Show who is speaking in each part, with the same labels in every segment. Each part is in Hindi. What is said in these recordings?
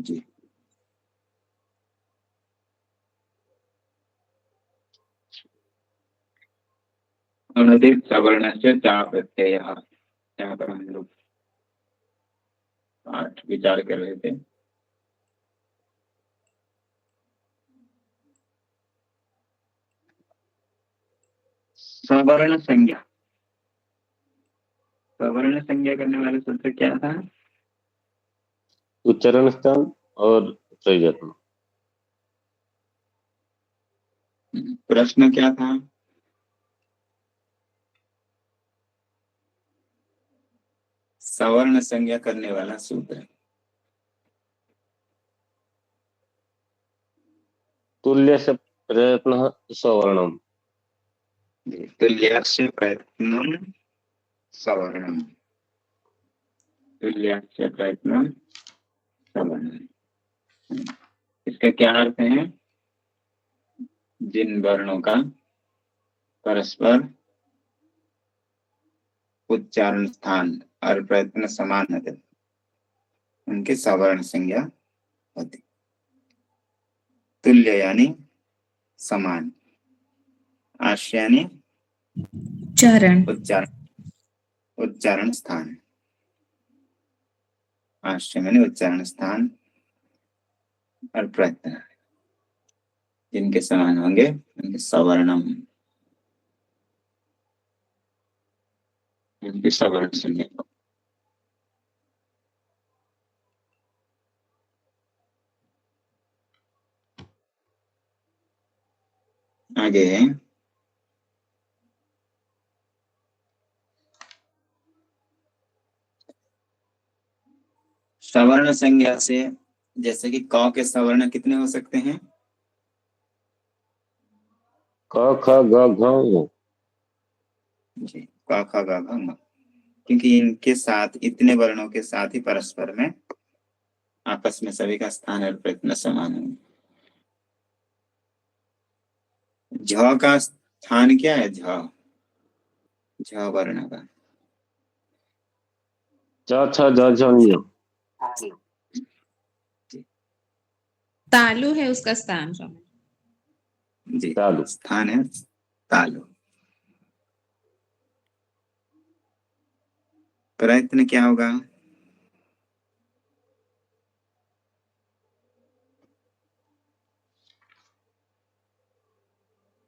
Speaker 1: जी। अनुदित सवर्णस्य चा प्रत्ययः, यहाँ पर हम लोग पाठ विचार कर रहे थे। सवर्ण संज्ञा, सवर्ण संज्ञा करने वाले सूत्र क्या था?
Speaker 2: उच्चारण स्थान और प्रयोजन।
Speaker 1: प्रश्न क्या था? सवर्ण संज्ञा करने वाला सूत्र।
Speaker 2: तुल्यस्य प्रयत्नः सवर्णम्।
Speaker 1: तुल्यस्य प्रयत्नं सवर्णम्, तुल्यस्य प्रयत्नं सवर्णम्। इसका क्या अर्थ है? जिन वर्णों का परस्पर उच्चारण स्थान और प्रयत्न समान होते उनके सवर्ण संज्ञा होती। तुल्य यानी समान, आश्रय यानी उच्चारण, उच्चारण स्थान, आश्रय यानी उच्चारण स्थान और प्रयत्न जिनके समान होंगे उनके सवर्णम, उनके सवर्ण संज्ञा। आगे सवर्ण संज्ञा से, जैसे कि क के सवर्ण कितने हो सकते हैं?
Speaker 2: क ख ग घ
Speaker 1: जी, क ख ग घ ङ, क्योंकि इनके साथ इतने वर्णों के साथ ही परस्पर में आपस में सभी का स्थान और प्रयत्न समान है। झ का स्थान क्या है? झ, झ वर्ण का
Speaker 2: च छ ज झ ञ।
Speaker 3: तालु है उसका स्थान।
Speaker 1: जी,
Speaker 2: तालु।
Speaker 1: स्थान है तालु। प्रयत्न क्या होगा?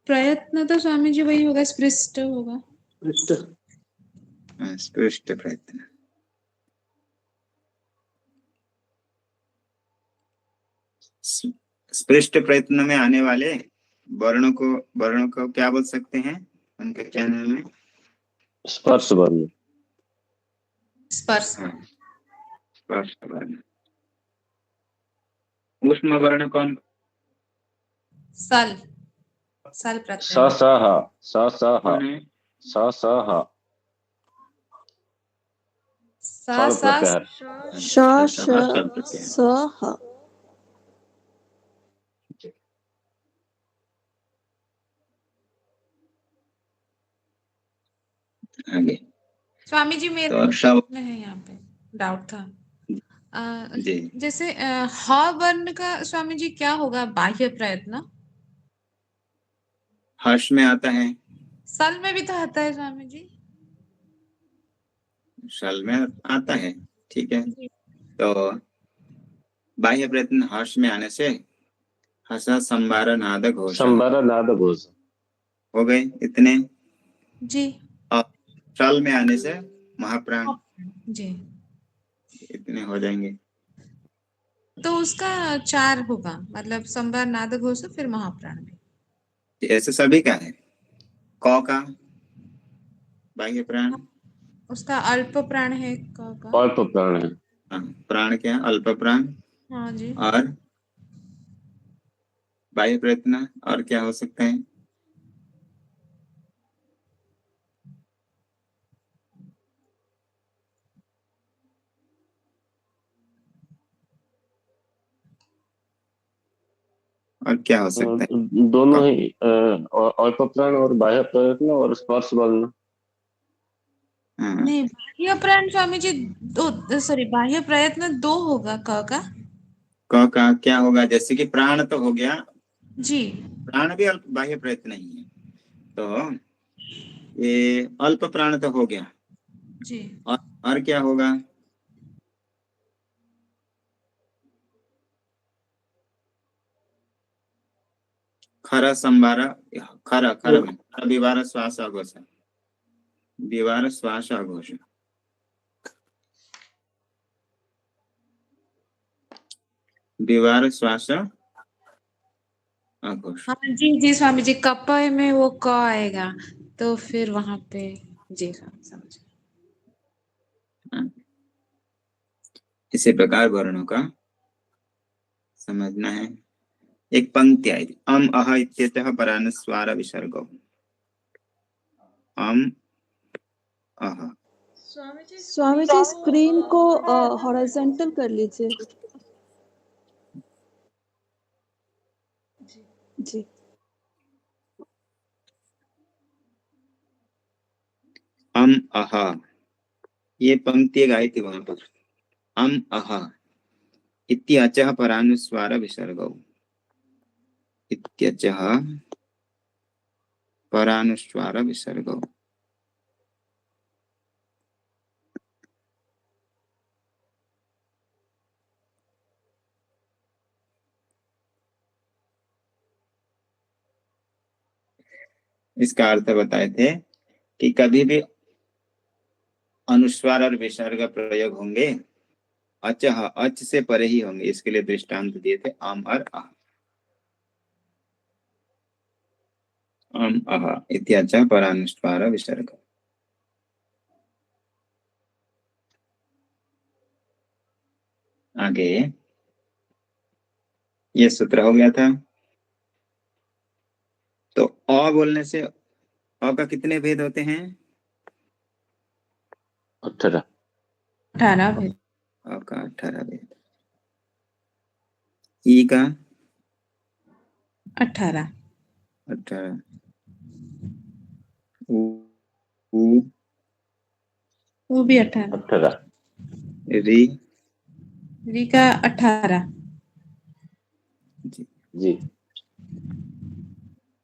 Speaker 3: प्रयत्न तो स्वामी जी वही होगा, स्पृष्ट होगा।
Speaker 1: स्पृष्ट प्रयत्न। स्पृष्ट प्रयत्न में आने वाले वर्णों को क्या बोल सकते हैं? उनका क्या नाम है?
Speaker 2: स्पर्श वर्ण।
Speaker 3: स्पर्श।
Speaker 1: स्पर्श वर्ण। ऊष्म वर्ण कौन?
Speaker 3: सल, सल
Speaker 2: स
Speaker 3: प्रत्यय।
Speaker 2: स ह, स स ह,
Speaker 1: कौन है?
Speaker 2: स स ह।
Speaker 3: सा सा
Speaker 2: प्रत्याहार।
Speaker 1: स
Speaker 4: ह।
Speaker 1: आगे
Speaker 3: स्वामी जी मेरे
Speaker 1: तो
Speaker 3: में है, यहाँ पे डाउट था।
Speaker 1: जी,
Speaker 3: जैसे ह वर्ण का स्वामी जी क्या होगा? बाह्य प्रयत्न
Speaker 1: हर्ष में आता है,
Speaker 3: सल में भी तो आता है स्वामी जी।
Speaker 1: शल में आता है, ठीक है। तो बाह्य प्रयत्न हर्ष में आने से हसा संबार नाद घोष
Speaker 2: संबार नाद घोष
Speaker 1: हो गए इतने
Speaker 3: जी।
Speaker 1: और शल में आने से महाप्राण
Speaker 3: जी,
Speaker 1: इतने हो जाएंगे।
Speaker 3: तो उसका 4 होगा, मतलब संबार नाद घोष फिर महाप्राण भी।
Speaker 1: ऐसे सभी का है। क का बाह्य प्राण,
Speaker 3: उसका अल्प प्राण है क का।
Speaker 2: अल्प प्राण है।
Speaker 1: प्राण क्या? अल्प प्राण।
Speaker 3: हाँ जी।
Speaker 1: और बाह्य प्रयत्न और क्या हो सकते हैं? और क्या हो सकता है?
Speaker 2: दोनों ही अल्प प्राण और बाह्य प्रयत्न और स्पर्श वर्ण।
Speaker 3: नहीं, बाह्य प्राण स्वामी जी 2, सॉरी बाह्य प्रयत्न 2 होगा क का।
Speaker 1: क का क्या होगा? जैसे कि प्राण तो हो गया,
Speaker 3: जी
Speaker 1: प्राण भी अल्प बाह्य प्रयत्न ही है, तो ये अल्प प्राण तो हो गया।
Speaker 3: जी
Speaker 1: और क्या होगा? खर संभार, खर खर में विवार श्वास आघोष, विवार श्वास आघोष, विवार श्वास आघोष।
Speaker 3: हाँ जी स्वामी जी, कपय में वो क आएगा तो फिर वहां पे जी स्वामी समझ।
Speaker 1: इसी प्रकार वर्णों का समझना है। एक पंक्ति आई थी, अम अह इत्यतः परानुस्वार विसर्गो, अम अह।
Speaker 4: स्वामी जी स्क्रीन को हॉरिजॉन्टल कर लीजिए। जी
Speaker 1: अम अह, ये पंक्ति गाई थी वहां पर, अम अह इत्यचः परानुस्वार विसर्गो, इत्यचः परानुस्वार विसर्गो। इसका अर्थ बताए थे कि कभी भी अनुस्वार और विसर्ग प्रयोग होंगे, अचः अच से परे ही होंगे। इसके लिए दृष्टांत दिए थे अम और अह। अम अह इत्यचः परानुस्वार विसर्ग। आगे ये सूत्र हो गया था। तो अ बोलने से अ का कितने भेद होते हैं?
Speaker 2: 18।
Speaker 3: 18 भेद।
Speaker 1: अ का 18 भेद। ई का
Speaker 3: 18।
Speaker 1: 18। उ
Speaker 3: वो भी 18।
Speaker 2: 18।
Speaker 1: री
Speaker 3: री का 18।
Speaker 2: जी।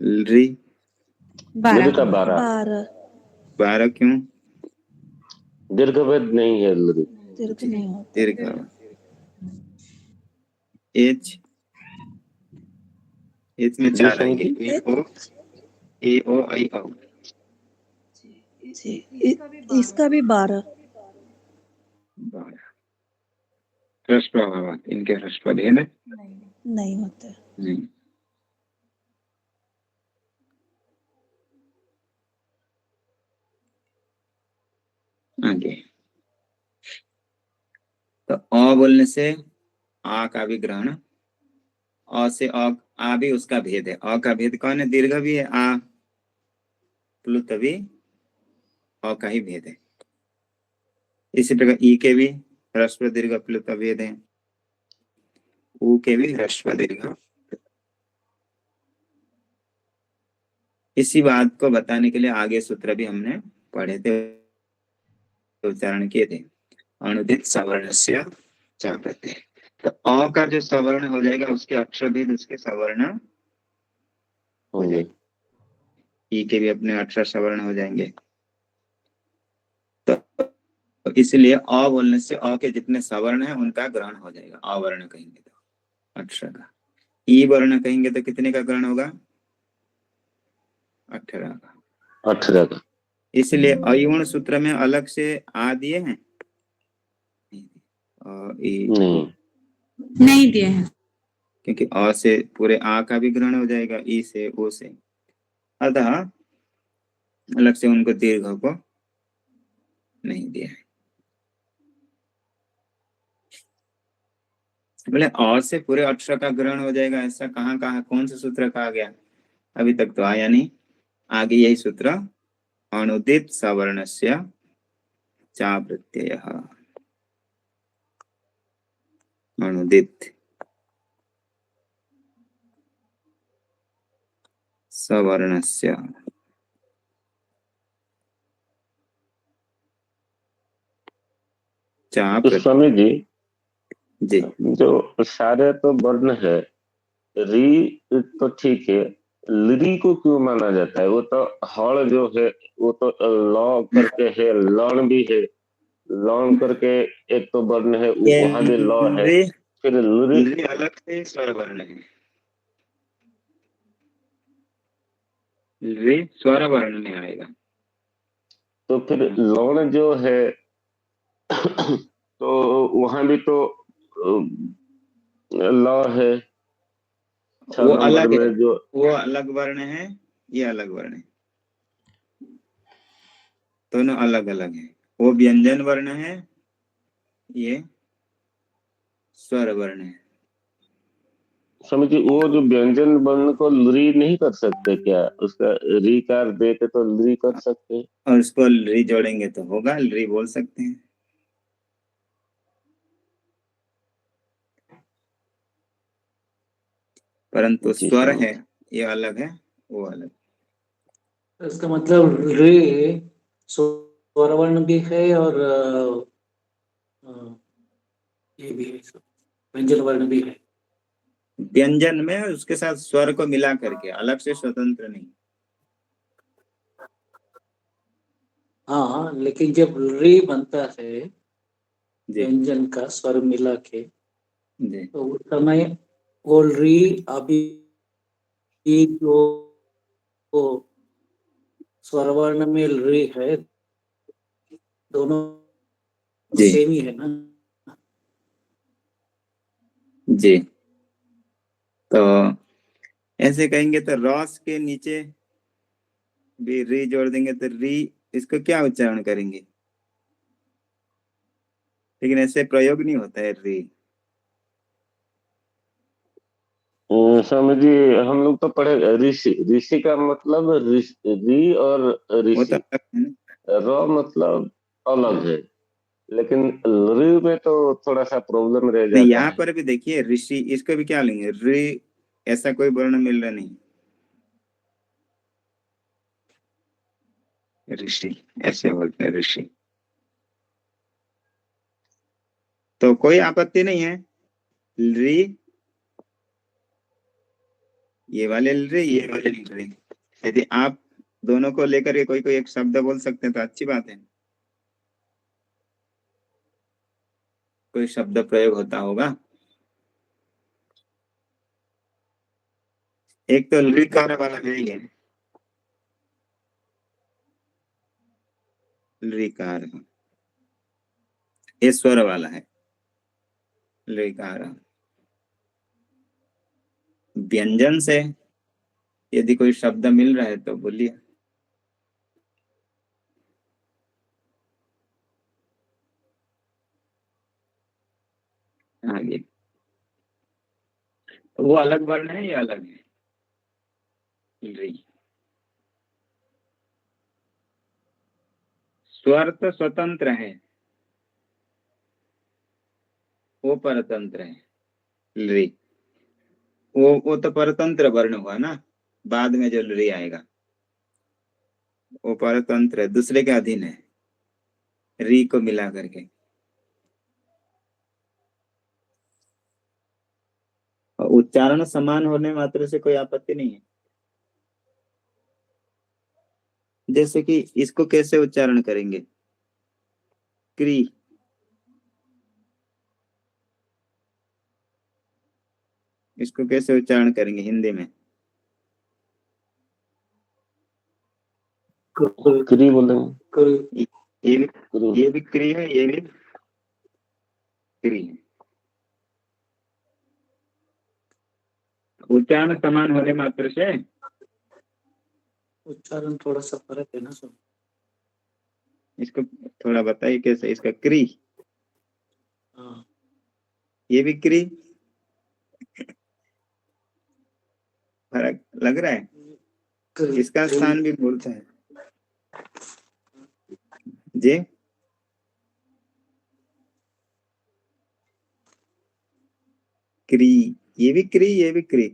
Speaker 1: री
Speaker 2: मेरे
Speaker 3: 12।
Speaker 2: का 12।
Speaker 4: 12
Speaker 1: 12 क्यों?
Speaker 2: दीर्घ भेद नहीं है लरी।
Speaker 4: दीर्घ नहीं होता।
Speaker 1: दीर्घ। एच एच में
Speaker 2: जी
Speaker 1: 4
Speaker 2: स्वामी
Speaker 1: आएंगे,
Speaker 2: जी।
Speaker 1: ए ओ आई औ।
Speaker 4: जी इसका भी 12।
Speaker 1: 12 ह्रस्व अभाव, इनके ह्रस्व भेद
Speaker 4: नहीं होते।
Speaker 1: नहीं। आगे तो अ बोलने से आ का भी ग्रहण, अ से आ भी उसका भेद है। अ का भेद कौन है? दीर्घ भी है, आ प्लुत भी अ का ही भेद है। इसी प्रकार ई के भी ह्रस्व दीर्घ प्लुत भेद है, उ के भी ह्रस्व दीर्घ। इसी बात को बताने के लिए आगे सूत्र भी हमने पढ़े थे, उच्चारण किए थे। अनुदित सवर्णस्य च प्रत्यय, तो अ का जो सवर्ण हो जाएगा उसके अक्षर भेद उसके सवर्ण हो जाएंगे। ई के भी अपने अक्षर सवर्ण हो जाएंगे। तो इसलिए अ बोलने से अ के जितने सवर्ण हैं उनका ग्रहण हो जाएगा। अवर्ण कहेंगे तो अक्षर का, ई वर्ण कहेंगे तो कितने का ग्रहण होगा? 18 का।
Speaker 2: 18 का।
Speaker 1: इसलिए अयुण सूत्र में अलग से आ दिए हैं?
Speaker 2: नहीं।
Speaker 3: नहीं दिए हैं।
Speaker 1: क्योंकि अ से पूरे आ का भी ग्रहण हो जाएगा, ई से ओ से, अतः अलग से उनको दीर्घ को नहीं दिया है। बोले अ से पूरे अक्षर का ग्रहण हो जाएगा, ऐसा कहाँ कहाँ कौन सा सूत्र कहा गया? अभी तक तो आया नहीं। आगे यही सूत्र, अनुदित सवर्णस्य चा प्रत्ययः, अनुदित सवर्णस्य चा
Speaker 2: तो स्वामी जी
Speaker 1: जी
Speaker 2: जो सारे तो वर्ण है, री तो ठीक है, लरी को क्यों माना जाता है? वो तो हड़ जो है वो तो ल करके है, लण भी है, लण करके एक तो वर्ण है,
Speaker 1: ये
Speaker 2: वहां भी ल है,
Speaker 1: रे
Speaker 2: फिर लरी।
Speaker 1: रे अलग से स्वर वर्ण है, रे स्वर वर्ण में आएगा।
Speaker 2: तो फिर लण जो है तो वहां भी तो ल है, छह
Speaker 1: वो
Speaker 2: नंबर
Speaker 1: अलग है,
Speaker 2: में जो।
Speaker 1: वो अलग वर्ण है, ये अलग वर्ण है, दोनों अलग अलग है। वो व्यंजन वर्ण है, ये स्वर वर्ण है।
Speaker 2: समझिए, वो जो व्यंजन वर्ण को लरी नहीं कर सकते क्या? उसका रीकार दे के तो लरी कर सकते हैं।
Speaker 1: और उसको री जोड़ेंगे तो होगा, री बोल सकते हैं। परंतु
Speaker 2: जी
Speaker 1: स्वर
Speaker 2: समझ।
Speaker 1: है, ये अलग है, वो अलग।
Speaker 5: इसका मतलब रे स्वरवर्ण भी है और ये भी है, व्यंजन वर्ण भी है।
Speaker 1: व्यंजन में उसके साथ स्वर को मिला करके, अलग से स्वतंत्र नहीं।
Speaker 5: हाँ, लेकिन जब रे बनता है
Speaker 1: जी
Speaker 5: व्यंजन का स्वर मिला के,
Speaker 1: जी
Speaker 5: तो उस समय वो री अभी जो वो स्वरवर्ण में रे है, दोनों
Speaker 1: जी
Speaker 5: सेम ही है ना।
Speaker 1: जी। तो ऐसे कहेंगे तो रॉस के नीचे भी री जोड़ देंगे तो री, इसको क्या उच्चारण करेंगे? लेकिन ऐसे प्रयोग नहीं होता है री।
Speaker 2: समझिए, हम लोग तो पढ़े ऋषि, ऋषि का मतलब री और
Speaker 1: वो तो
Speaker 2: ऋषि,
Speaker 1: अलग है ना।
Speaker 2: र मतलब अलग है, लेकिन री में तो थोड़ा सा प्रॉब्लम रह
Speaker 1: नहीं,
Speaker 2: जाता
Speaker 1: यहाँ
Speaker 2: है।
Speaker 1: पर भी देखिए ऋषि, इसको भी क्या लेंगे री, ऐसा कोई वर्ण मिल रहा नहीं, ऋषि ऐसे बोलते हैं ऋषि। तो कोई आपत्ति नहीं है, री, ये वाले री, ये वाले री। यदि आप दोनों को लेकर के कोई कोई एक शब्द बोल सकते हैं तो अच्छी बात है, कोई शब्द प्रयोग होता होगा। एक तो लृकार वाला है ये, लृकार, ये स्वर वाला है लृकार। व्यंजन से यदि कोई शब्द मिल रहा है तो बोलिए। आगे वो अलग वर्ण है, ये अलग है, री। स्वर तो स्वतंत्र है, वो परतंत्र है, री। वो तो परतंत्र वर्ण हुआ ना, बाद में जो री आएगा वो परतंत्र है, दूसरे के अधीन है, री को मिला करके। और उच्चारण समान होने मात्र से कोई आपत्ति नहीं है। जैसे कि इसको कैसे उच्चारण करेंगे, क्री, इसको कैसे उच्चारण करेंगे हिंदी में?
Speaker 2: क्री बोलेंगे।
Speaker 1: ये भी,
Speaker 2: क्री।
Speaker 1: ये भी क्री है, ये भी क्री है। उच्चारण समान होने मात्र से,
Speaker 5: उच्चारण थोड़ा सा फर्क है ना सब।
Speaker 1: इसको थोड़ा बताइए कैसे, इसका क्री,
Speaker 5: हाँ,
Speaker 1: ये भी क्री, फर्क लग रहा है। इसका स्थान भी बोलता है जी। क्री, ये भी क्री, ये भी क्री।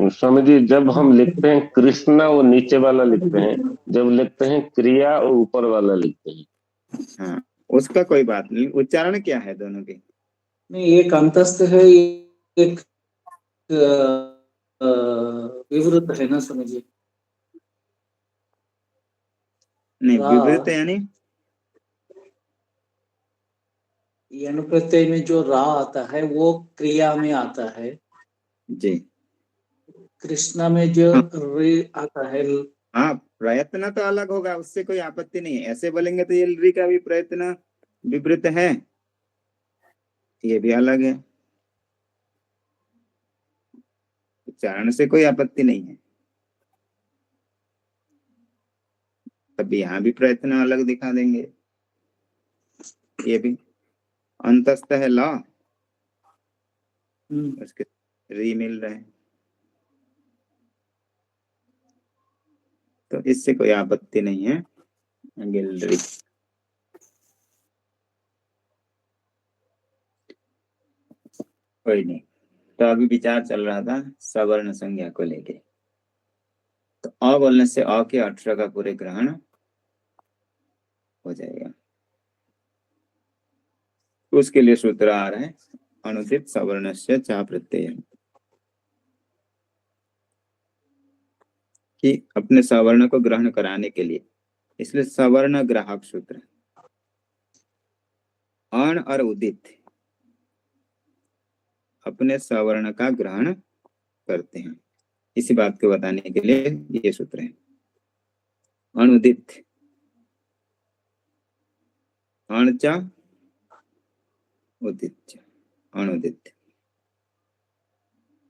Speaker 2: स्वामी जी, जब हम लिखते हैं कृष्णा वो नीचे वाला लिखते हैं, जब लिखते हैं क्रिया वो ऊपर वाला लिखते हैं।
Speaker 1: हाँ, उसका कोई बात नहीं, उच्चारण क्या है दोनों के?
Speaker 5: नहीं, एक अंतस्थ है, एक विवृत है ना, समझिए।
Speaker 1: नहीं,
Speaker 5: रा
Speaker 1: विवृत यानी
Speaker 5: यण प्रत्यय में जो रा आता है वो क्रिया में आता है।
Speaker 1: जी।
Speaker 5: कृष्णा में जो
Speaker 1: हाँ
Speaker 5: रे आता है।
Speaker 1: हाँ, प्रयत्न तो अलग होगा, उससे कोई आपत्ति नहीं है। ऐसे बोलेंगे तो ये री का भी प्रयत्न विवृत है, ये भी अलग है, उच्चारण से कोई आपत्ति नहीं है। तब यहाँ भी प्रयत्न अलग दिखा देंगे। ये भी अंतस्थ है ला, उसके री मिल रहे हैं, तो इससे कोई आपत्ति नहीं है। गिलरी कोई नहीं। तो अभी विचार चल रहा था सवर्ण संज्ञा को लेके। तो अ बोलने से अ के अक्षर का पूरे ग्रहण हो जाएगा। उसके लिए सूत्र आ रहा है अनुदित सवर्णस्य चा प्रत्यय, कि अपने सवर्ण को ग्रहण कराने के लिए, इसलिए सवर्ण ग्राहक सूत्र। अण और उदित अपने सवर्ण का ग्रहण करते हैं, इसी बात को बताने के लिए ये सूत्र है। अनुदित अणचा उदित अनुदित।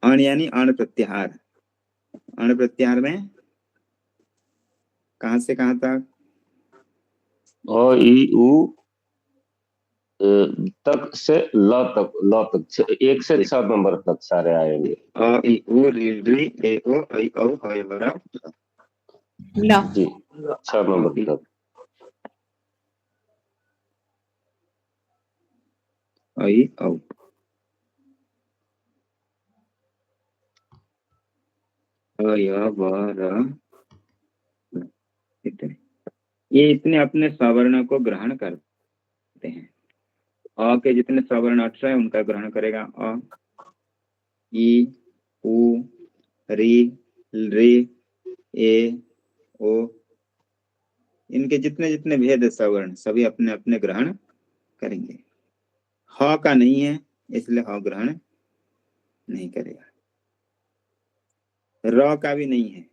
Speaker 1: अण यानी अण प्रत्याहार। अण प्रत्याहार में कहां से कहां तक?
Speaker 2: अ ई उ तक से ल तक, ल तक 1 से 6 नंबर तक सारे आएंगे।
Speaker 1: अ ई उ री री ए ओ ऐ औ है बरा
Speaker 3: ला।
Speaker 2: जी, 6 नंबर तक।
Speaker 1: ऐ औ। य ब र इतने, ये इतने अपने सवर्ण को ग्रहण करते हैं। अ के जितने सवर्ण अक्षर है उनका ग्रहण करेगा। अ ई उ री री ए ओ, इनके जितने जितने भेद है सवर्ण सभी अपने अपने ग्रहण करेंगे। ह का नहीं है इसलिए ह ग्रहण नहीं करेगा। र का भी नहीं है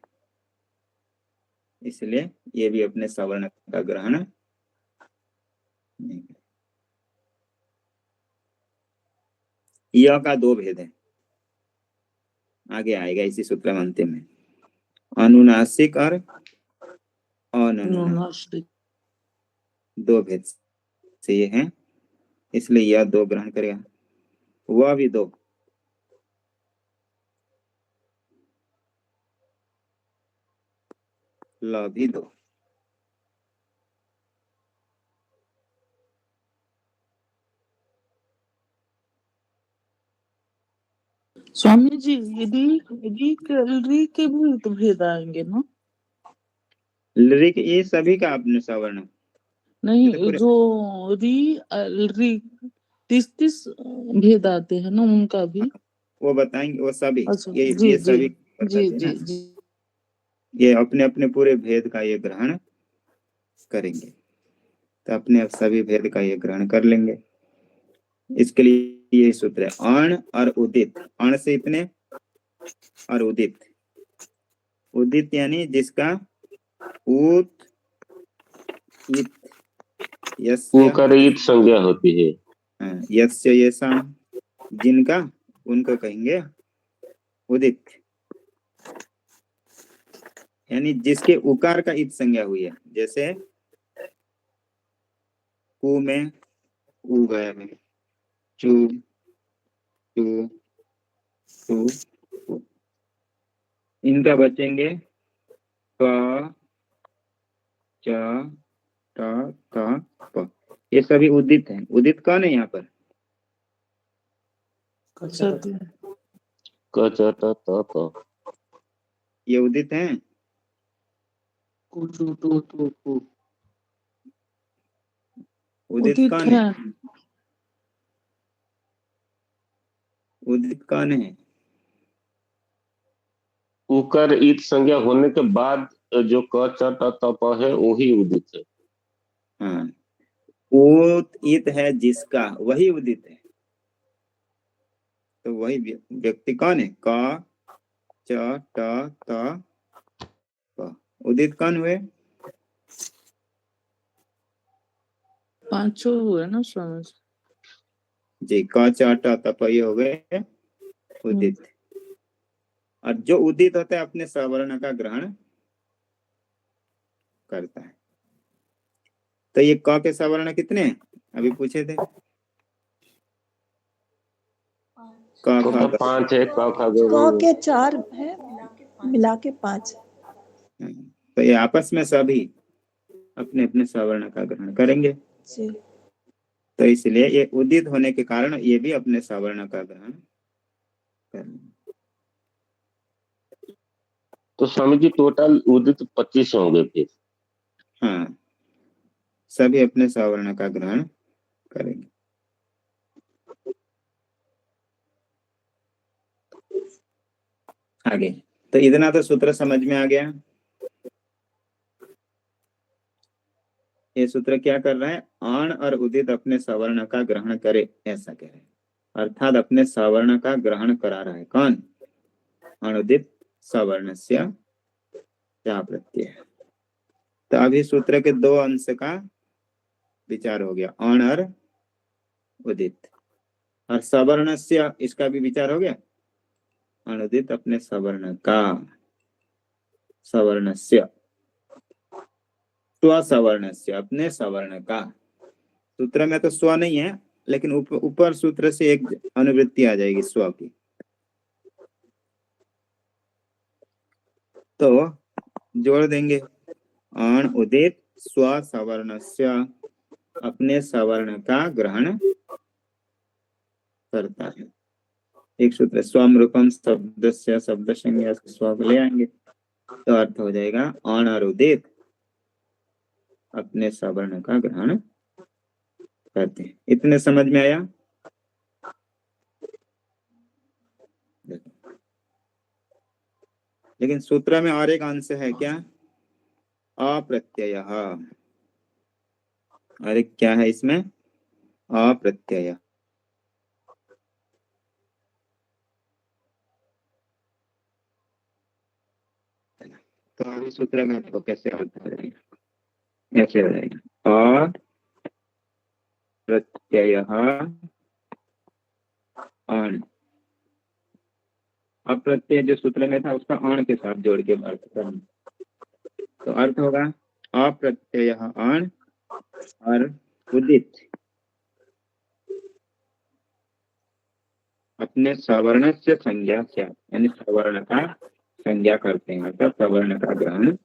Speaker 1: इसलिए ये भी अपने सवर्ण का ग्रहण नहीं करेगा। य का 2 भेद है, आगे आएगा इसी सूत्र में अंतिम में। अनुनासिक और अनुनासिक 2 भेद से ये है, इसलिए यह 2 ग्रहण करेगा, वह भी 2। ल भी 2।
Speaker 6: स्वामी जी, री के भी तो भेद आएंगे ना?
Speaker 1: लिरिक ये सभी का अपने सवर्ण, ये
Speaker 6: नहीं,
Speaker 1: तो पूरे
Speaker 6: जो री 30 भेद आते हैं ना, उनका भी
Speaker 1: वो बताएंगे, वो सभी
Speaker 6: अच्छा।
Speaker 1: ये
Speaker 6: जी
Speaker 1: ये
Speaker 6: जी
Speaker 1: सभी
Speaker 6: जी
Speaker 1: बताते हैं
Speaker 6: जी
Speaker 1: ना,
Speaker 6: जी।
Speaker 1: ये अपने अपने पूरे भेद का ये ग्रहण करेंगे, तो अपने सभी भेद का ये ग्रहण कर लेंगे। इसके लिए ये सूत्र है अण और उदित। अण से इतने और उदित, उदित यानी जिसका उत इत यस्य
Speaker 2: उकार ईत संज्ञा होती है।
Speaker 1: यस्य येषां, जिनका उनको कहेंगे उदित, यानी जिसके उकार का इत संज्ञा हुई है। जैसे कु में उ गया है, चू चू चू, इनका बचेंगे क च ट क प। ये सभी उदित हैं। उदित कौन है यहाँ पर?
Speaker 6: सत्य।
Speaker 2: क च ट त प।
Speaker 1: ये उदित हैं?
Speaker 2: उदित
Speaker 1: उदित
Speaker 6: उदित
Speaker 1: कौन है?
Speaker 6: है।
Speaker 1: उदित कौन है?
Speaker 2: उकर ईत संज्ञा होने के बाद जो क च ट त प है वही उदित है।
Speaker 1: हाँ, उदित है जिसका, वही उदित है। तो वही व्यक्ति कौन है? क च ट त प। उदित कौन हुए?
Speaker 6: पांचों हुए ना स्वामी जी?
Speaker 1: जी, क च ट त प ये हो गए उदित। और जो उदित होता है अपने सवर्ण का ग्रहण करता है। तो ये क के सवर्ण कितने हैं? अभी पूछे थे। क
Speaker 2: वो
Speaker 1: ख
Speaker 2: तो
Speaker 1: ग।
Speaker 2: 5 है, क ख ग
Speaker 4: क
Speaker 2: घ।
Speaker 4: के 4 है, मिला के 5।
Speaker 1: तो ये आपस में सभी अपने अपने सवर्ण का ग्रहण करेंगे।
Speaker 4: जी।
Speaker 1: तो इसलिए ये उदित होने के कारण ये भी अपने सवर्ण का ग्रहण करेंगे।
Speaker 2: तो स्वामी जी टोटल उदित 25 होंगे फिर।
Speaker 1: हाँ, सभी अपने सवर्ण का ग्रहण करेंगे। आगे तो इतना तो सूत्र समझ में आ गया। ये सूत्र क्या कर रहा है? आण और उदित अपने सवर्ण का ग्रहण करे, ऐसा कह रहे हैं। अर्थात अपने सवर्ण का ग्रहण करा रहा है। कौन? अनुदित सवर्णस्य जा प्रत्यय। तो अभी सूत्र के दो अंश का विचार हो गया, अण और उदित। और सवर्णस्य, इसका भी विचार हो गया। अनुदित अपने सवर्ण का, सवर्णस्य, स्वसवर्णस्य अपने सवर्ण का। सूत्र में तो स्व नहीं है, लेकिन ऊपर सूत्र से एक अनुवृत्ति आ जाएगी स्व की। तो जोड़ देंगे, अण उदित स्व सवर्णस्य अपने सवर्ण का ग्रहण करता है। एक सूत्र स्वम रूपम शब्दस्य शब्द संज्ञा स्व ले आएंगे तो अर्थ हो जाएगा अण और उदित अपने सवर्ण का ग्रहण करते हैं। इतने समझ में आया? लेकिन सूत्र में और एक अंश है, क्या? अप्रत्यय। और एक क्या है इसमें? अप्रत्यय। तो अभी सूत्र में आपको कैसे अर्थ हो जाएगा? ऐसे हो जाएगा, अप्रत्यय अण। अप्रत्यय जो सूत्र में था उसका अण के साथ जोड़ के अर्थ करना। तो अर्थ होगा अप्रत्यय अण और उदित अपने सवर्ण से संज्ञा से, यानी सवर्ण का संज्ञा करते हैं, अर्थात सवर्ण का ग्रहण।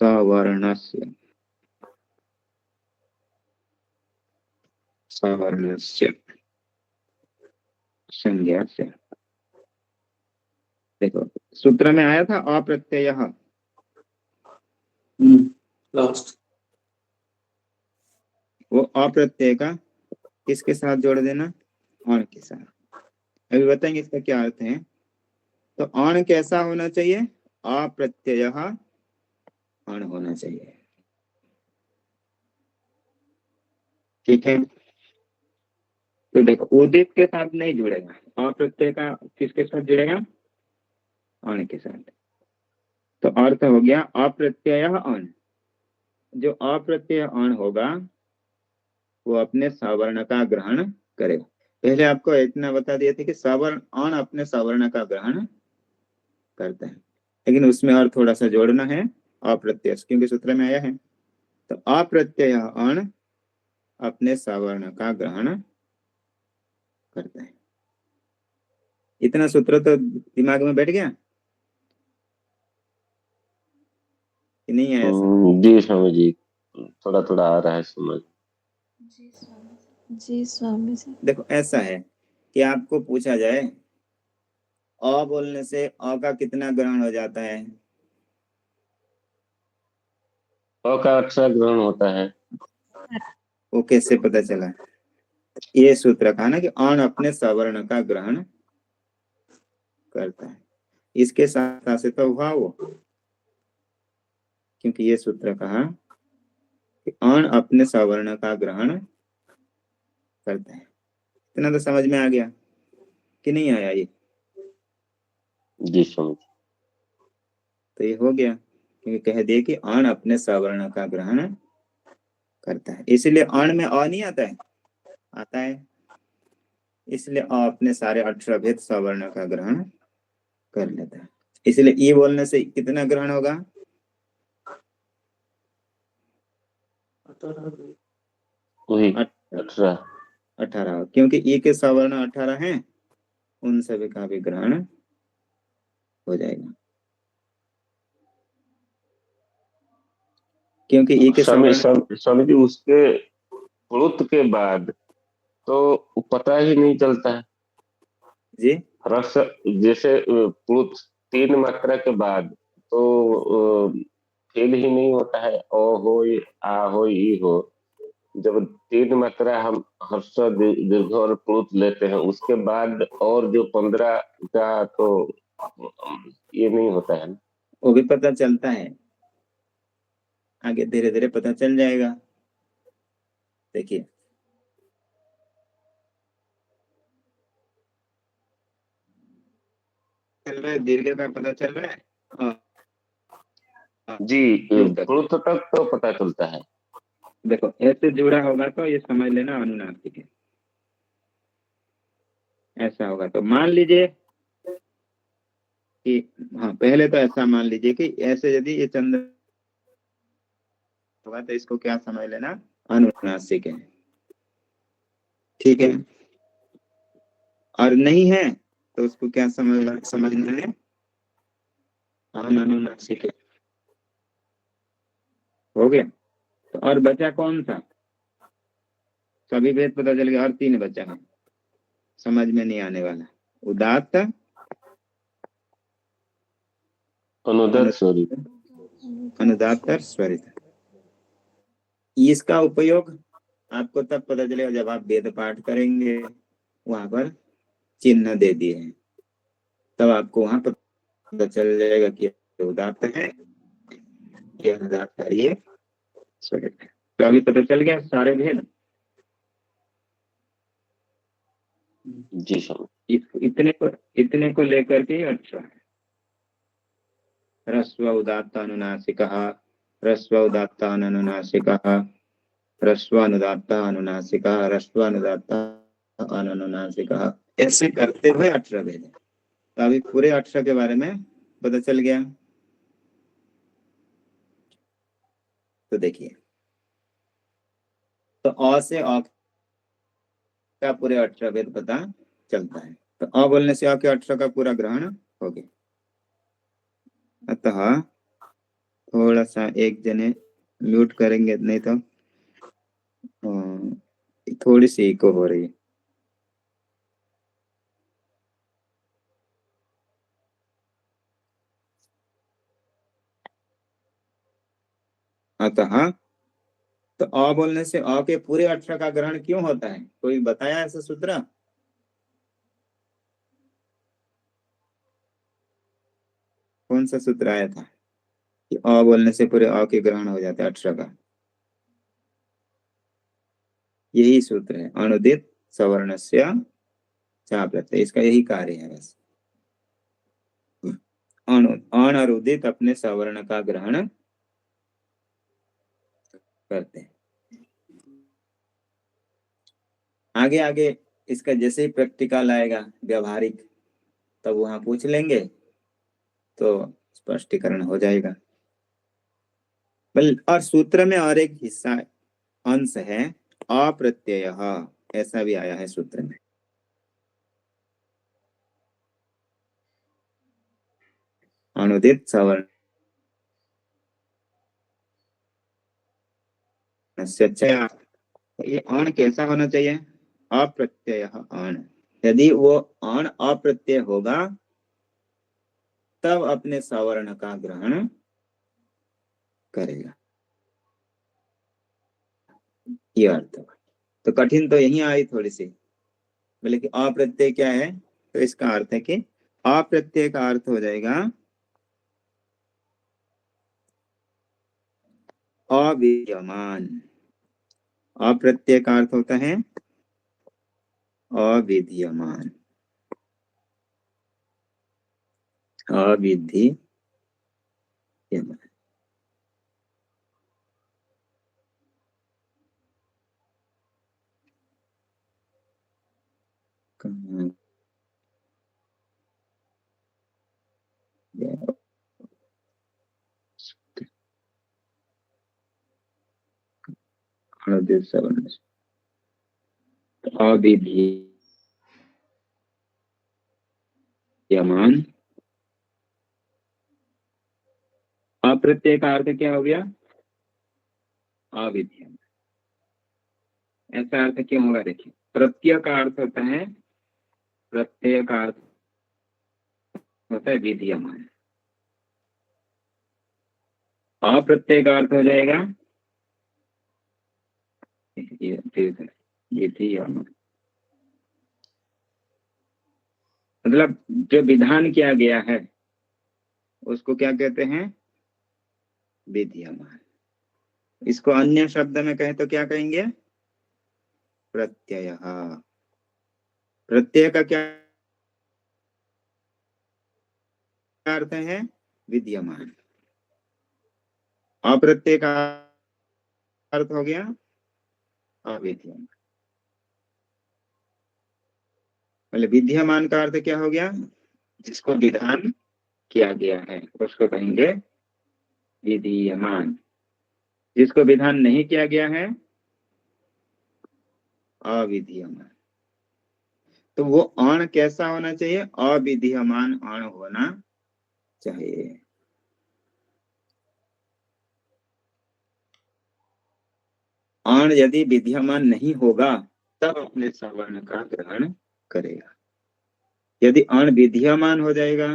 Speaker 1: सवर्णस्य, सवर्णस्य संज्ञा से। देखो सूत्र में आया था अप्रत्यय,
Speaker 5: लास्ट।
Speaker 1: वो अप्रत्यय का किसके साथ जोड़ देना? अण के साथ। अभी बताएंगे इसका क्या अर्थ है। तो अण कैसा होना चाहिए? अप्रत्यय अण होना चाहिए। ठीक है। तो देखो उदित के साथ नहीं जुड़ेगा, अप्रत्यय का किसके साथ जुड़ेगा? अण के साथ। तो अर्थ हो गया अप्रत्यय अण। जो अप्रत्यय अण होगा वो अपने सवर्ण का ग्रहण करेगा। पहले आपको इतना बता दिए थे कि सवर्ण अण अपने सवर्ण का ग्रहण करता है, लेकिन उसमें और थोड़ा सा जोड़ना है अप्रत्यय, क्योंकि सूत्र में आया है। तो अप्रत्यय अण अपने सवर्ण का ग्रहण करता है। इतना सूत्र तो दिमाग में बैठ गया कि नहीं आया?
Speaker 2: जी स्वामी जी, थोड़ा थोड़ा आ रहा है समझ।
Speaker 4: जी स्वामी जी।
Speaker 1: देखो ऐसा है कि आपको पूछा जाए अ बोलने से अ का कितना ग्रहण हो जाता है?
Speaker 2: अ का अक्षर ग्रहण होता है।
Speaker 1: वो कैसे पता चला? ये सूत्र कहा ना कि अण अपने सवर्ण का ग्रहण करता है, इसके साथ से तो हुआ वो, क्योंकि ये सूत्र कहा कि अण अपने सवर्ण का ग्रहण करता है। इतना तो समझ में आ गया कि नहीं आया? ये
Speaker 2: जी समझ।
Speaker 1: तो ये हो गया, क्योंकि कह दिए कि अण अपने सवर्ण का ग्रहण करता है, इसलिए अण में अ नहीं आता है, आता है, इसलिए अ अपने सारे अक्षरभेद सवर्ण का ग्रहण कर लेता है। इसलिए ई बोलने से कितना ग्रहण होगा?
Speaker 5: 18
Speaker 2: वही 18।
Speaker 1: 18, क्योंकि ई के सवर्ण 18 हैं, उन सभी का भी ग्रहण हो जाएगा, क्योंकि ई के सवर्ण
Speaker 2: स्वामी जी उसके प्लुत के बाद तो पता ही नहीं चलता है
Speaker 1: जी।
Speaker 2: रस। जैसे प्लुत 3 मात्रा के बाद तो फेल ही नहीं होता है, ओ हो आ हो ई हो। जब 3 मात्रा हम हर्ष दीर्घ और प्लुत लेते हैं उसके बाद और जो 15 का तो ये नहीं होता है ना।
Speaker 1: वो भी पता चलता है, आगे धीरे धीरे पता चल जाएगा। देखिए चल रहा है, दीर्घ का पता चल रहा है।
Speaker 2: जी प्लुत तक तो पता चलता है।
Speaker 1: देखो ऐसे जुड़ा होगा तो ये समझ लेना अनुनासिक है, ऐसा होगा तो मान लीजिए कि हाँ, पहले तो ऐसा मान लीजिए कि ऐसे यदि ये चंद्र होगा तो इसको क्या समझ लेना? अनुनासिक है, ठीक है। और नहीं है तो उसको क्या समझना है? अनुनासिक है। हो गया। तो और बचा कौन सा? सभी भेद पता चल गया, और 3 बचा है समझ में नहीं आने वाला। उदात्त,
Speaker 2: अनुदात सॉरी
Speaker 1: अनुदात्त और स्वरित। इसका उपयोग आपको तब पता चलेगा जब आप वेद पाठ करेंगे, वहां पर चिन्ह दे दिए हैं, तब आपको वहां पता चल जाएगा कि ये उदात्त है, ये अनुदात्त है, ये स्वरित है। तो अभी पता चल गया सारे भेद।
Speaker 2: जी समझ।
Speaker 1: इतने को लेकर के अच्छा है। ह्रस्व उदात्त अनुनासिकः, ह्रस्व उदात्त अनुनासिकः, ह्रस्व अनुदात्त अनुनासिकः, ह्रस्व अनुदात्त अनुनासिकः, ऐसे करते हुए 18 भेद। तो अभी पूरे 18 के बारे में पता चल गया। तो देखिए, तो अ से अ का पूरे 18 भेद पता चलता है। तो अ बोलने से अ के 18 का पूरा ग्रहण हो गया। अतः थोड़ा सा एक जने म्यूट करेंगे, नहीं तो थोड़ी सी इको हो रही है। अतः तो अ बोलने से अ के पूरे 18 का ग्रहण क्यों होता है? कोई बताया ऐसा सूत्र? कौन सा सूत्र आया था कि अ बोलने से पूरे अ के ग्रहण हो जाते हैं 18 का? यही सूत्र है, अनुदित सवर्णस्य चा प्रत्यय, इसका यही कार्य है बस। अण और उदित अपने सवर्ण का ग्रहण करते हैं। आगे आगे इसका जैसे ही प्रैक्टिकल आएगा व्यवहारिक, तब वहां पूछ लेंगे तो स्पष्टीकरण हो जाएगा। और सूत्र में और एक हिस्सा अंश है अप्रत्यय, ऐसा भी आया है सूत्र में। अनुदित सवर्ण ये अण कैसा होना चाहिए? अप्रत्यय अण। यदि वो अण अप्रत्यय होगा तब अपने सवर्ण का ग्रहण करेगा। ये अर्थ है। तो कठिन तो यही आई थोड़ी सी, बोले कि अप्रत्यय क्या है, तो इसका अर्थ है कि अप्रत्यय का अर्थ हो जाएगा अविद्यमान। अप्रत्यय का अर्थ होता है अविद्यमान, अविद्यमान। कहाँ गया? अविद्यमान। अप्रत्यय का अर्थ क्या हो गया? अविद्यमान। ऐसा अर्थ क्यों होगा? देखिए, प्रत्यय का अर्थ होता है, प्रत्यय का अर्थ होता है विद्यमान। अप्रत्यय का अर्थ हो जाएगा विद्यमान। मतलब जो विधान किया गया है उसको क्या कहते हैं? विद्यमान। इसको अन्य शब्द में कहें तो क्या कहेंगे? प्रत्यय। प्रत्यय का क्या अर्थ है? विद्यमान। अप्रत्यय का अर्थ हो गया अविद्यमान। मतलब विद्यमान का अर्थ क्या हो गया? जिसको विधान किया गया है उसको कहेंगे विद्यमान। जिसको विधान नहीं किया गया है अविद्यमान। तो वो अण कैसा होना चाहिए? अविद्यमान अण होना चाहिए। अण यदि विद्यमान नहीं होगा तब अपने सवर्ण का ग्रहण करेगा। यदि अण विद्यमान हो जाएगा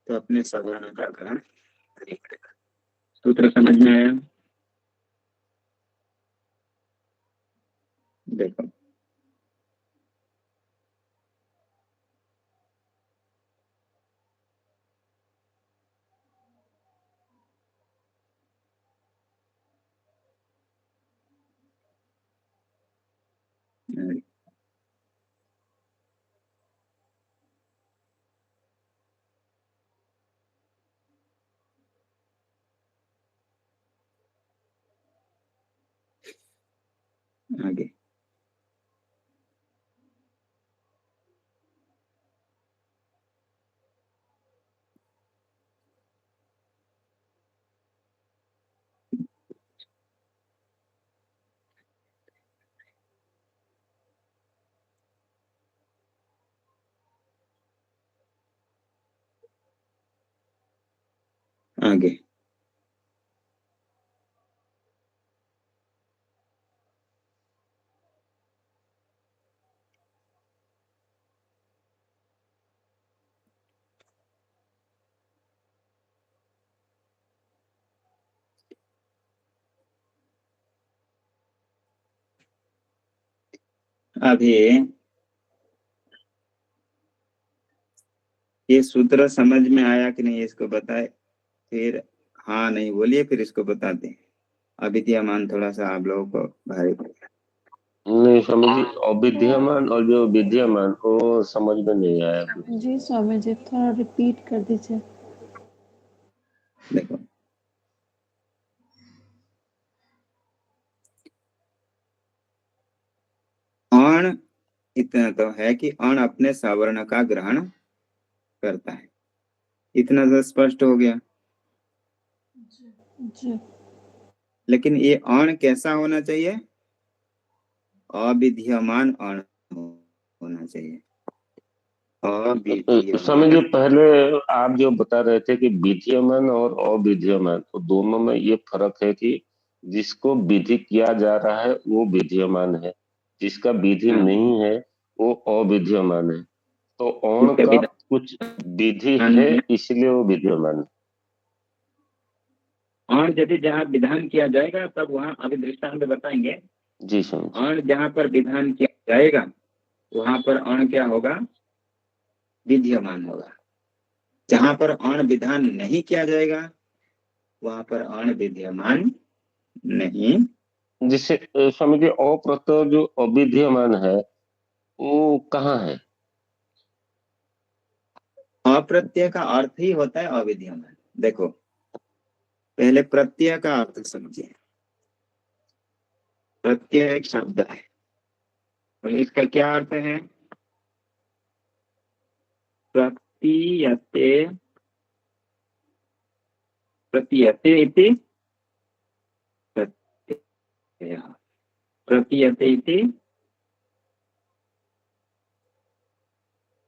Speaker 1: तो अपने सवर्ण का ग्रहण नहीं करेगा। सूत्र समझ में आया? देखो, आगे आगे अभी ये सूत्र समझ में आया कि नहीं इसको बताए, फिर हाँ नहीं बोलिए, फिर इसको बताते हैं। अविद्यमान थोड़ा सा आप लोगों को भारी पड़ गया।
Speaker 2: नहीं स्वामी जी, अविद्यमान और जो विद्यमान वो समझ में नहीं आया।
Speaker 4: जी स्वामी जी, थोड़ा रिपीट कर दीजिए।
Speaker 1: देखो, अण इतना तो है कि अण अपने सवर्ण का ग्रहण करता है, इतना तो स्पष्ट हो गया।
Speaker 4: जी
Speaker 1: लेकिन ये अण कैसा होना चाहिए? अविद्यमान अण होना चाहिए। अविद्यमान।
Speaker 2: स्वामी जी पहले आप जो बता रहे थे कि विधीयमान और अविधीयमान, तो दोनों में ये फर्क है कि जिसको विधि किया जा रहा है वो विधीयमान है, जिसका विधि
Speaker 1: हाँ,
Speaker 2: नहीं है वो अविधीयमान है। तो अण
Speaker 1: जिसका
Speaker 2: का कुछ विधि
Speaker 1: विधान
Speaker 2: है
Speaker 1: है
Speaker 2: इसलिए वो विधीयमान है।
Speaker 1: और यदि जहाँ विधान किया जाएगा तब वहाँ अभी दृष्टांत बताएंगे।
Speaker 2: जी स्वामी जी।
Speaker 1: और जहाँ पर विधान किया जाएगा वहां पर अण क्या होगा? विद्यमान होगा। जहां पर अण विधान नहीं किया जाएगा वहां पर अण विद्यमान नहीं।
Speaker 2: जिससे स्वामी जी अप्रत्यय जो अविधीयमान है वो कहाँ है?
Speaker 1: अप्रत्यय का अर्थ ही होता है अविद्यमान। देखो पहले प्रत्यय का अर्थ समझिए। प्रत्यय एक शब्द है और इसका क्या अर्थ है? प्रतीयते, प्रतीयते इति प्रत्यय, प्रतीयते इति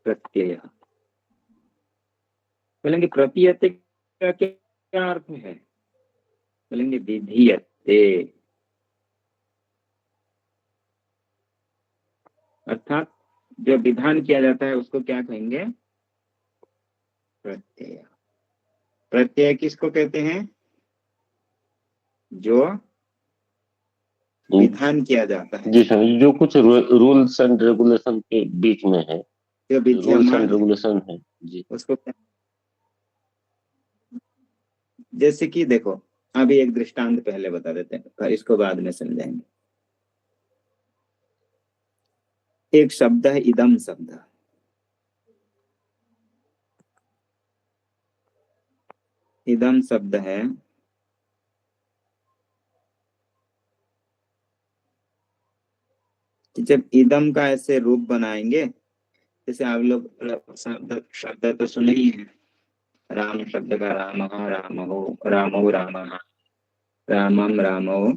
Speaker 1: प्रत्यय। बोलेंगे प्रतीयते का क्या अर्थ है? बोलेंगे विधीयते, अर्थात जो विधान किया जाता है उसको क्या कहेंगे? प्रत्यय। प्रत्यय किसको कहते हैं? जो विधान किया जाता है,
Speaker 2: जी स्वामी, जो कुछ रूल्स एंड रेगुलेशन के बीच में है,
Speaker 1: जो
Speaker 2: रूल्स एंड
Speaker 1: विद्यमान है
Speaker 2: रेगुलेशन है जी।
Speaker 1: उसको जैसे कि देखो अभी एक दृष्टांत पहले बता देते हैं पर इसको बाद में समझाएंगे। एक शब्द है इदम शब्द। इदम शब्द है कि जब इदम का ऐसे रूप बनाएंगे, जैसे आप लोग शब्द शब्द तो सुने ही हैं। राम शब्द का राम रामो रामो राम, रामम रामो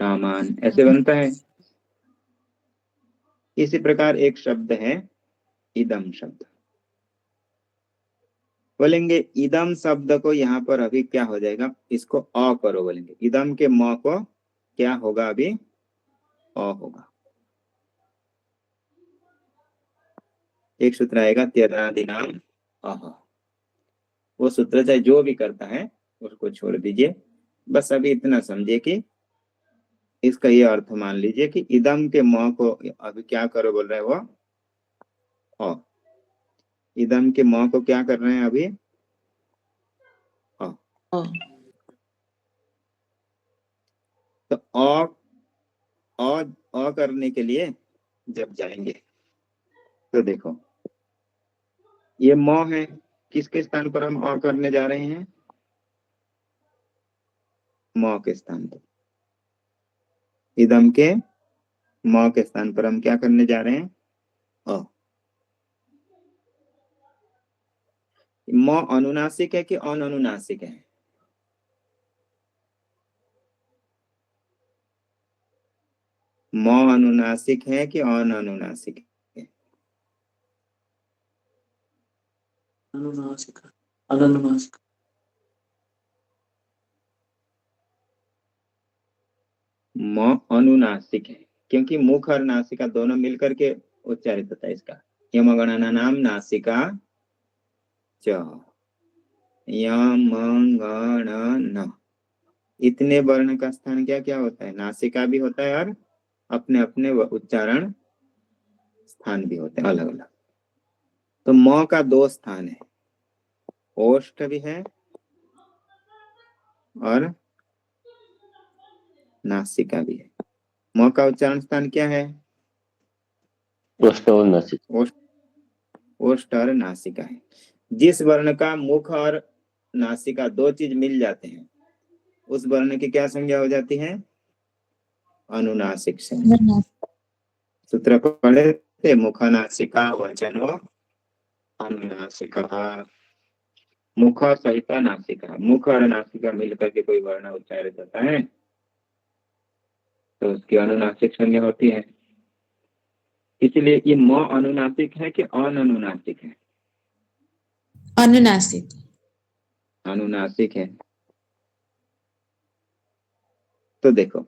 Speaker 1: रामान ऐसे बनता है। इसी प्रकार एक शब्द है इदम शब्द। बोलेंगे इदम शब्द को यहाँ पर अभी क्या हो जाएगा? इसको अ करो बोलेंगे। इदम के म को क्या होगा? अभी अ होगा। एक सूत्र आएगा त्यदादिनाम अह। वो सूत्र चाहे जो भी करता है उसको छोड़ दीजिए, बस अभी इतना समझिए कि इसका ये अर्थ मान लीजिए कि इदम के म को अभी क्या करो बोल रहे हैं वो अ। इदम के म को क्या कर रहे हैं अभी? अ। तो अ करने के लिए जब जाएंगे तो देखो ये म है, किसके स्थान पर हम अ करने जा रहे हैं? म के स्थान पर। इदम के म के स्थान पर हम क्या करने जा रहे हैं? अ। म अनुनासिक है कि अननुनासिक है? म अनुनासिक है कि अननुनासिक है?
Speaker 5: अनुनासिक, अनुनासिक।
Speaker 1: म अनुनासिक है क्योंकि मुख और नासिका दोनों मिलकर के उच्चारित होता है इसका। यमगणना नाम नासिका च, यमगणन, इतने वर्ण का स्थान क्या क्या होता है? नासिका भी होता है और अपने अपने उच्चारण स्थान भी होते हैं अलग अलग। तो म का दो स्थान है, ओष्ठ भी है और नासिका भी है। म का उच्चारण स्थान क्या है?
Speaker 2: ओष्ठ और नासिका।
Speaker 1: ओष्ठ, ओष्ठ और नासिका है। जिस वर्ण का मुख और नासिका दो चीज मिल जाते हैं उस वर्ण की क्या संज्ञा हो जाती है? अनुनासिक संज्ञा। सूत्र पढ़े थे, मुख नासिका वचनो अनुनासिका। मुख सहित नासिका, मुख और नासिका मिलकर के कोई वर्ण उच्चारित होता है तो उसकी अनुनासिक संज्ञा होती है। इसलिए ये म अनुनासिक है कि अननुनासिक है?
Speaker 3: अनुनासिक।
Speaker 1: अनुनासिक है। तो देखो,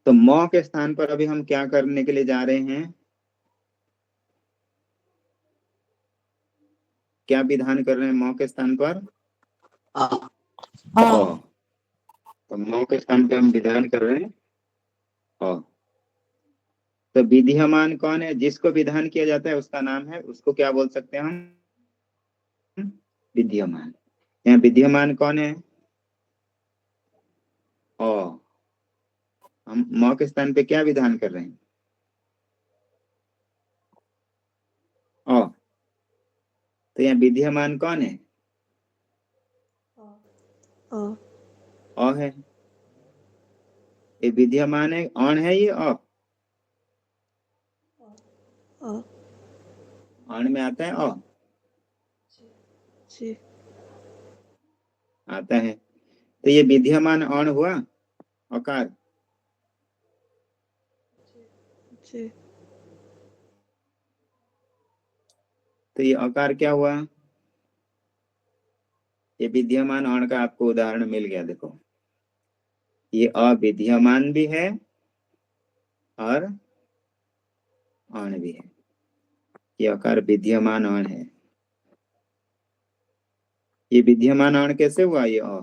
Speaker 1: तो म के स्थान पर अभी हम क्या करने के लिए जा रहे हैं? क्या विधान कर रहे हैं म के स्थान पर?
Speaker 5: आ,
Speaker 1: अ। तो म के स्थान पे हम विधान कर रहे हैं अ। तो विधियमान कौन है? जिसको विधान किया जाता है उसका नाम है, उसको क्या बोल सकते हैं हम? विधियमान। यहाँ विधियमान कौन है? अ। हम म के स्थान पे क्या विधान कर रहे हैं? अ। तो यहाँ विधियमान कौन है? अ है। ये विधियमान है, अण है ये अ? अण में आता है अ?
Speaker 4: जी
Speaker 1: आता है। तो ये विधियमान अण हुआ अकार।
Speaker 4: जी
Speaker 1: तो ये अकार क्या हुआ? ये विद्यमान अण का आपको उदाहरण मिल गया। देखो, ये अविद्यमान भी है और अण भी है। ये अकार विद्यमान अण है। ये विद्यमान अण कैसे हुआ? ये अ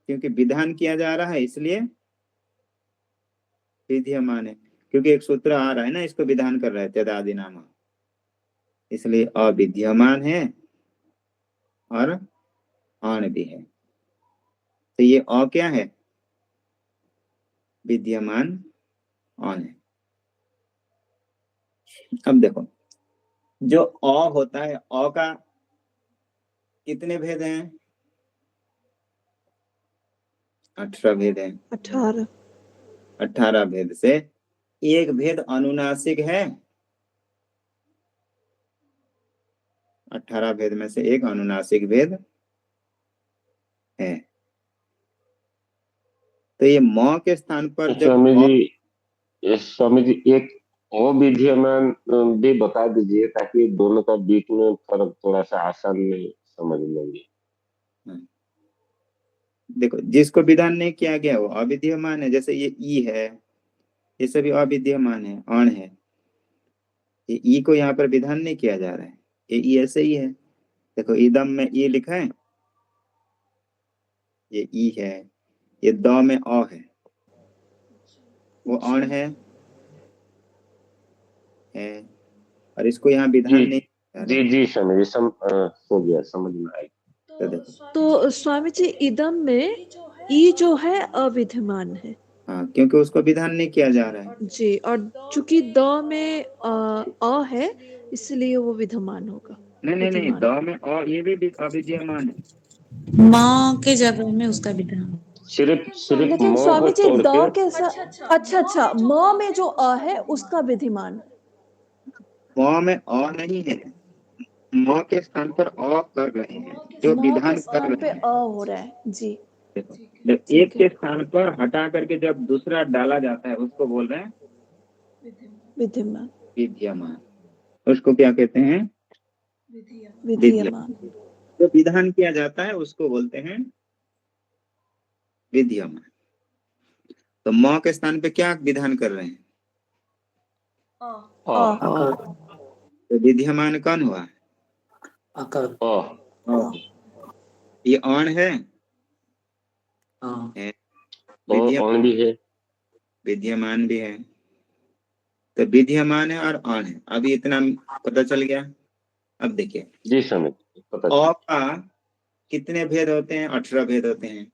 Speaker 1: क्योंकि विधान किया जा रहा है इसलिए विद्यमान है। क्योंकि एक सूत्र आ रहा है ना, इसको विधान कर रहा है त्यदादि नाम, इसलिए अविद्यमान है और अण भी है। तो ये अ क्या है? विद्यमान अण है। अब देखो, जो अ होता है, अ का कितने भेद हैं? 18 भेद हैं।
Speaker 4: 18
Speaker 1: 18 भेद से एक भेद अनुनासिक है। 18 भेद में से एक अनुनासिक भेद है। तो ये म के स्थान पर जब
Speaker 2: स्वामी जी एक और विधियमान भी बता दीजिए, ताकि दोनों का बीच में फर्क थोड़ा सा आसान में समझ लेंगे।
Speaker 1: देखो, जिसको विधान नहीं किया गया वो अविद्यमान है। जैसे ये ई है, ये सभी अविद्यमान है, अण है। ये ई को यहाँ पर विधान नहीं किया जा रहा है, ये ई ऐसे ही है। देखो, ईदम में ई लिखा है, ये ई है। ये द में अ है, वो अण है। और इसको यहाँ विधान नहीं किया जा रहा
Speaker 2: जी
Speaker 1: है।
Speaker 2: जी स्वामी जी हो गया, समझ में आई।
Speaker 1: तो देखो,
Speaker 4: तो स्वामी जी इदम में ई जो है अविद्यमान है।
Speaker 1: हाँ, क्योंकि उसको विधान नहीं किया जा रहा है।
Speaker 4: जी, और चूंकि द में अ है इसलिए वो विद्यमान होगा।
Speaker 1: नहीं नहीं नहीं,
Speaker 4: विद्यमान।
Speaker 1: द में अ ये भी अविद्यमान है।
Speaker 3: माँ के जगह में उसका विधान।
Speaker 2: सिर्फ
Speaker 4: लेकिन
Speaker 2: म को
Speaker 4: स्वामी जी
Speaker 2: छोड़
Speaker 4: द
Speaker 2: के
Speaker 4: के साथ अच्छा म में जो अ है उसका विद्यमान।
Speaker 1: म में अ नहीं है, म के स्थान पर अ कर रहे हैं, जो
Speaker 4: म के
Speaker 1: विधान कर
Speaker 4: स्थान पे
Speaker 1: रहे हैं।
Speaker 4: अ हो रहा है। जी
Speaker 1: देखो, जब एक के स्थान पर हटा करके जब दूसरा डाला जाता है उसको बोल रहे हैं
Speaker 4: विद्यमान।
Speaker 1: विद्यमान। उसको क्या कहते हैं?
Speaker 4: विद्यमान।
Speaker 1: जो विधान किया जाता है उसको बोलते हैं विद्यमान। तो म के स्थान पे क्या विधान कर रहे हैं?
Speaker 5: आकार
Speaker 1: तो विद्यमान कौन हुआ?
Speaker 5: आकार
Speaker 1: ये अण है,
Speaker 5: हाँ
Speaker 2: अण भी है।
Speaker 1: विद्यमान भी है। तो विद्यमान है और अण है। अभी इतना पता चल गया। अब देखिए,
Speaker 2: जी स्वामी पता
Speaker 1: अ का कितने भेद होते हैं? 18 भेद होते हैं।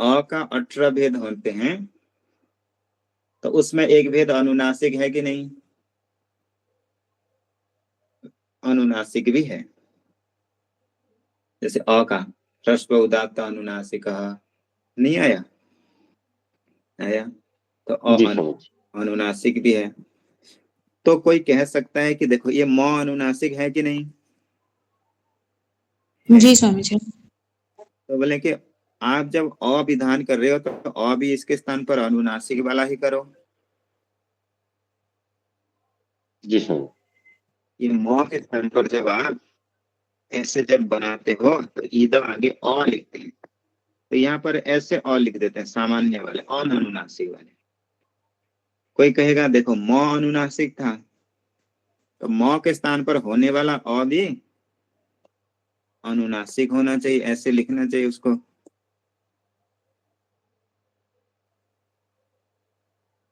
Speaker 1: अ का 18 भेद होते हैं, तो उसमें एक भेद अनुनासिक है कि नहीं? अनुनासिक भी है। जैसे अ का ह्रस्व उदात्त अनुनासिक नहीं आया? आया। तो
Speaker 2: जी स्वामी।
Speaker 1: अनुनासिक भी है। तो कोई कह सकता है कि देखो, ये म अनुनासिक है कि नहीं?
Speaker 3: जी स्वामी जी।
Speaker 1: तो बोले कि आप जब अ विधान कर रहे हो तो अ भी इसके स्थान पर अनुनासिक वाला ही करो।
Speaker 2: जी स्वामी।
Speaker 1: ये म के स्थान पर जब आप ऐसे जब बनाते हो तो ईदम आगे अ लिखते हैं, तो यहाँ पर ऐसे अ लिख देते हैं, सामान्य वाले अनुनासिक वाले। कोई कहेगा देखो म अनुनासिक था, तो म के स्थान पर होने वाला अ भी अनुनासिक होना चाहिए, ऐसे लिखना चाहिए उसको।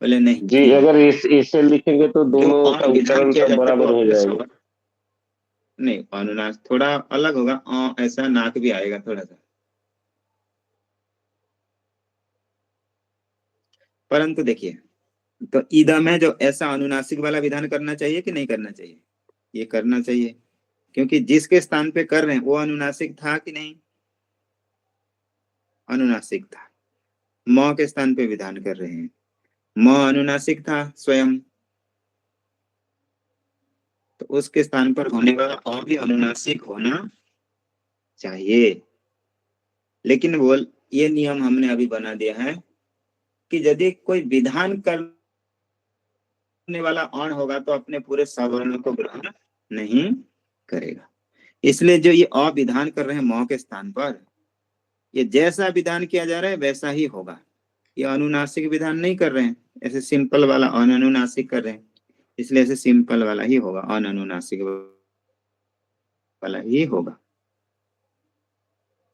Speaker 1: बोले नहीं,
Speaker 2: जी अगर इसे लिखेंगे तो
Speaker 1: जो
Speaker 2: दोनों का
Speaker 1: विधान
Speaker 2: उच्चारण
Speaker 1: किया
Speaker 2: सब
Speaker 1: जाता है वो
Speaker 2: बराबर हो
Speaker 1: अपने
Speaker 2: जाएगा।
Speaker 1: सवर नहीं, अनुनास थोड़ा अलग होगा, ऐसा नाक भी आएगा थोड़ा सा। परंतु देखिए, तो ईदा में जो ऐसा अनुनासिक वाला विधान करना चाहिए कि नहीं करना चाहिए? ये करना चाहिए, क्योंकि जिसके स्थान पे कर रहे हैं वो अनुनासिक था कि नहीं? अनुनासिक था। म के स्थान पे विधान कर रहे हैं, म अनुनासिक था स्वयं, तो उसके स्थान पर होने वाला अ भी अनुनासिक होना चाहिए। लेकिन बोल ये नियम हमने अभी बना दिया है कि यदि कोई विधान करने वाला अण होगा तो अपने पूरे सवर्ण को ग्रहण नहीं करेगा। इसलिए जो ये अविधान कर रहे हैं म के स्थान पर, ये जैसा विधान किया जा रहा है वैसा ही होगा। ये अनुनासिक विधान नहीं कर रहे हैं, ऐसे सिंपल वाला अनुनासिक कर रहे हैं, इसलिए ऐसे सिंपल वाला ही होगा, अनुनासिक वाला ही होगा।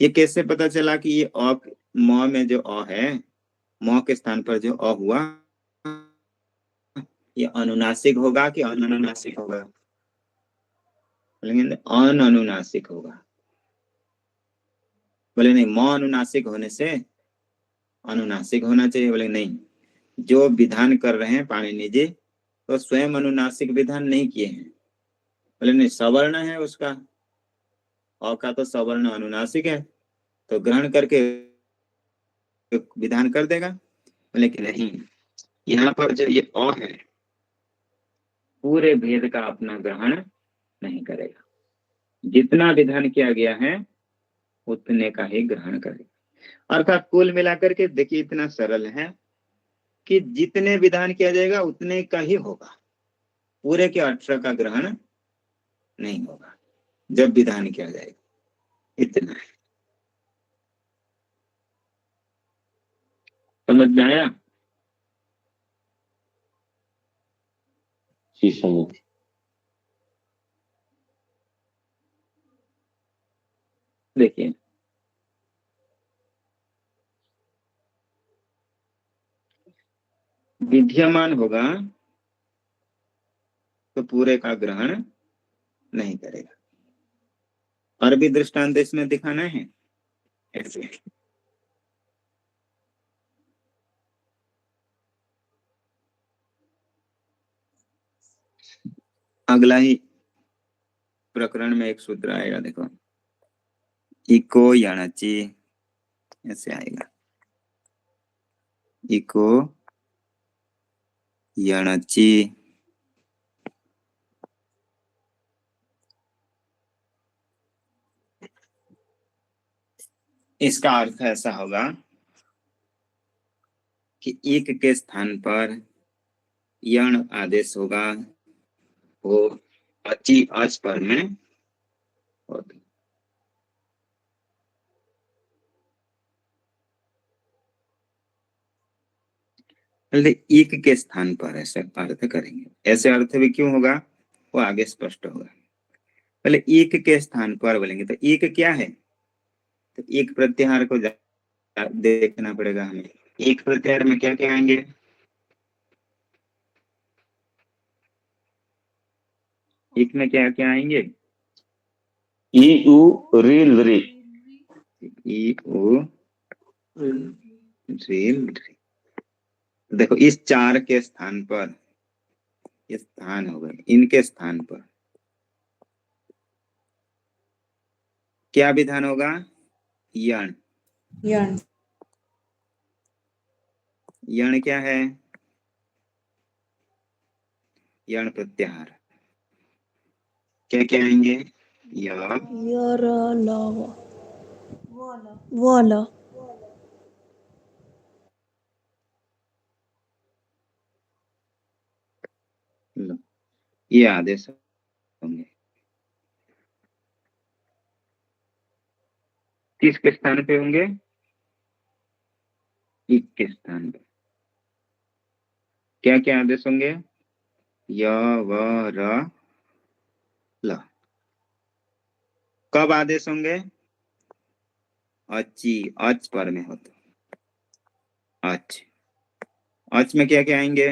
Speaker 1: ये कैसे पता चला कि ये अ म में जो अ है, म के स्थान पर जो अ हुआ, ये अनुनासिक होगा कि अनुनासिक होगा? बोलेंगे अनुनासिक होगा। बोले नहीं, म अनुनासिक होने से अनुनासिक होना चाहिए। बोले नहीं, जो विधान कर रहे हैं पाणिनि जी तो स्वयं अनुनासिक विधान नहीं किए हैं। बोले नहीं, सवर्ण है उसका, अ का तो सवर्ण अनुनासिक है, तो ग्रहण करके विधान कर देगा। बोले कि नहीं, यहाँ पर जो ये अ है पूरे भेद का अपना ग्रहण नहीं करेगा, जितना विधान किया गया है उतने का ही ग्रहण करेगा। अर्थात कुल मिलाकर के देखिए, इतना सरल है कि जितने विधान किया जाएगा उतने का ही होगा, पूरे के 18 का ग्रहण नहीं होगा जब विधान किया जाएगा। इतना है, समझ में आया?
Speaker 2: जी स्वामी।
Speaker 1: देखिए, विद्यमान होगा तो पूरे का ग्रहण नहीं करेगा। अरबी दृष्टांत इसमें दिखाना है ऐसे। अगला ही प्रकरण में एक सूत्र आएगा, देखो, इको याणाची, ऐसे आएगा, इको याणाची। इसका अर्थ ऐसा होगा कि एक के स्थान पर यण आदेश होगा, वो अची अच पर में होगा। एक के स्थान पर ऐसे अर्थ करेंगे, ऐसे अर्थ भी क्यों होगा वो आगे स्पष्ट होगा। पहले एक के स्थान पर बोलेंगे तो एक क्या है, तो एक प्रत्याहार को देखना पड़ेगा हमें। एक प्रत्याहार में क्या क्या आएंगे? एक में क्या क्या आएंगे?
Speaker 2: ई उ री री।
Speaker 1: ई उ री। देखो, इस चार के स्थान पर, ये स्थान हो गए, इनके स्थान पर क्या विधान होगा? यण।
Speaker 3: यण।
Speaker 1: यण क्या है? यण प्रत्याहार। क्या क्या आएंगे?
Speaker 4: यर ल व ल
Speaker 1: ये आदेश होंगे। किसके स्थान पे होंगे? इक के स्थान पे। क्या क्या आदेश होंगे? य व र ल। कब आदेश होंगे? अची, अच पर में हो तो अच। अच में क्या क्या आएंगे?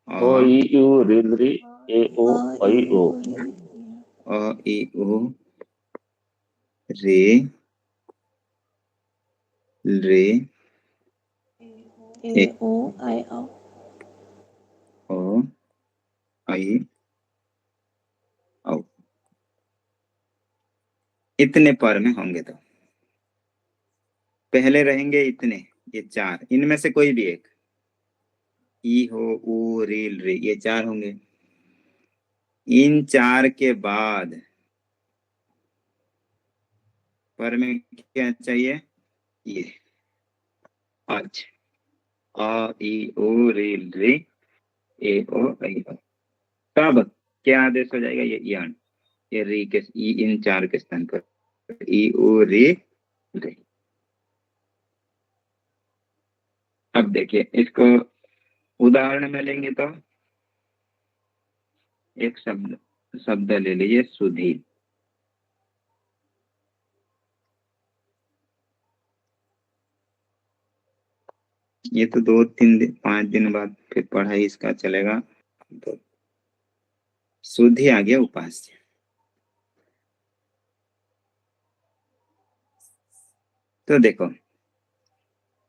Speaker 2: ओ ई उ री री ए ओ ऐ ओ।
Speaker 1: अ ई उ रे रे
Speaker 4: ए ओ आई औ।
Speaker 1: ओ आई औ। इतने पर में होंगे तो पहले रहेंगे इतने, ये चार, इनमें से कोई भी एक, ई हो उ रील रे, ये चार होंगे। इन चार के बाद पर में क्या चाहिए? ये अच, अ ई उ रील रे ए ओ ऐ ओ। तब क्या आदेश हो जाएगा? ये यान, ये री के इन चार के स्थान पर ई उ री रे। अब देखिए इसको उदाहरण में लेंगे तो एक शब्द शब्द ले लीजिए, सुधी। ये तो 2-3 दिन 5 दिन बाद फिर पढ़ाई इसका चलेगा। तो सुधी आ गया उपास्य। तो देखो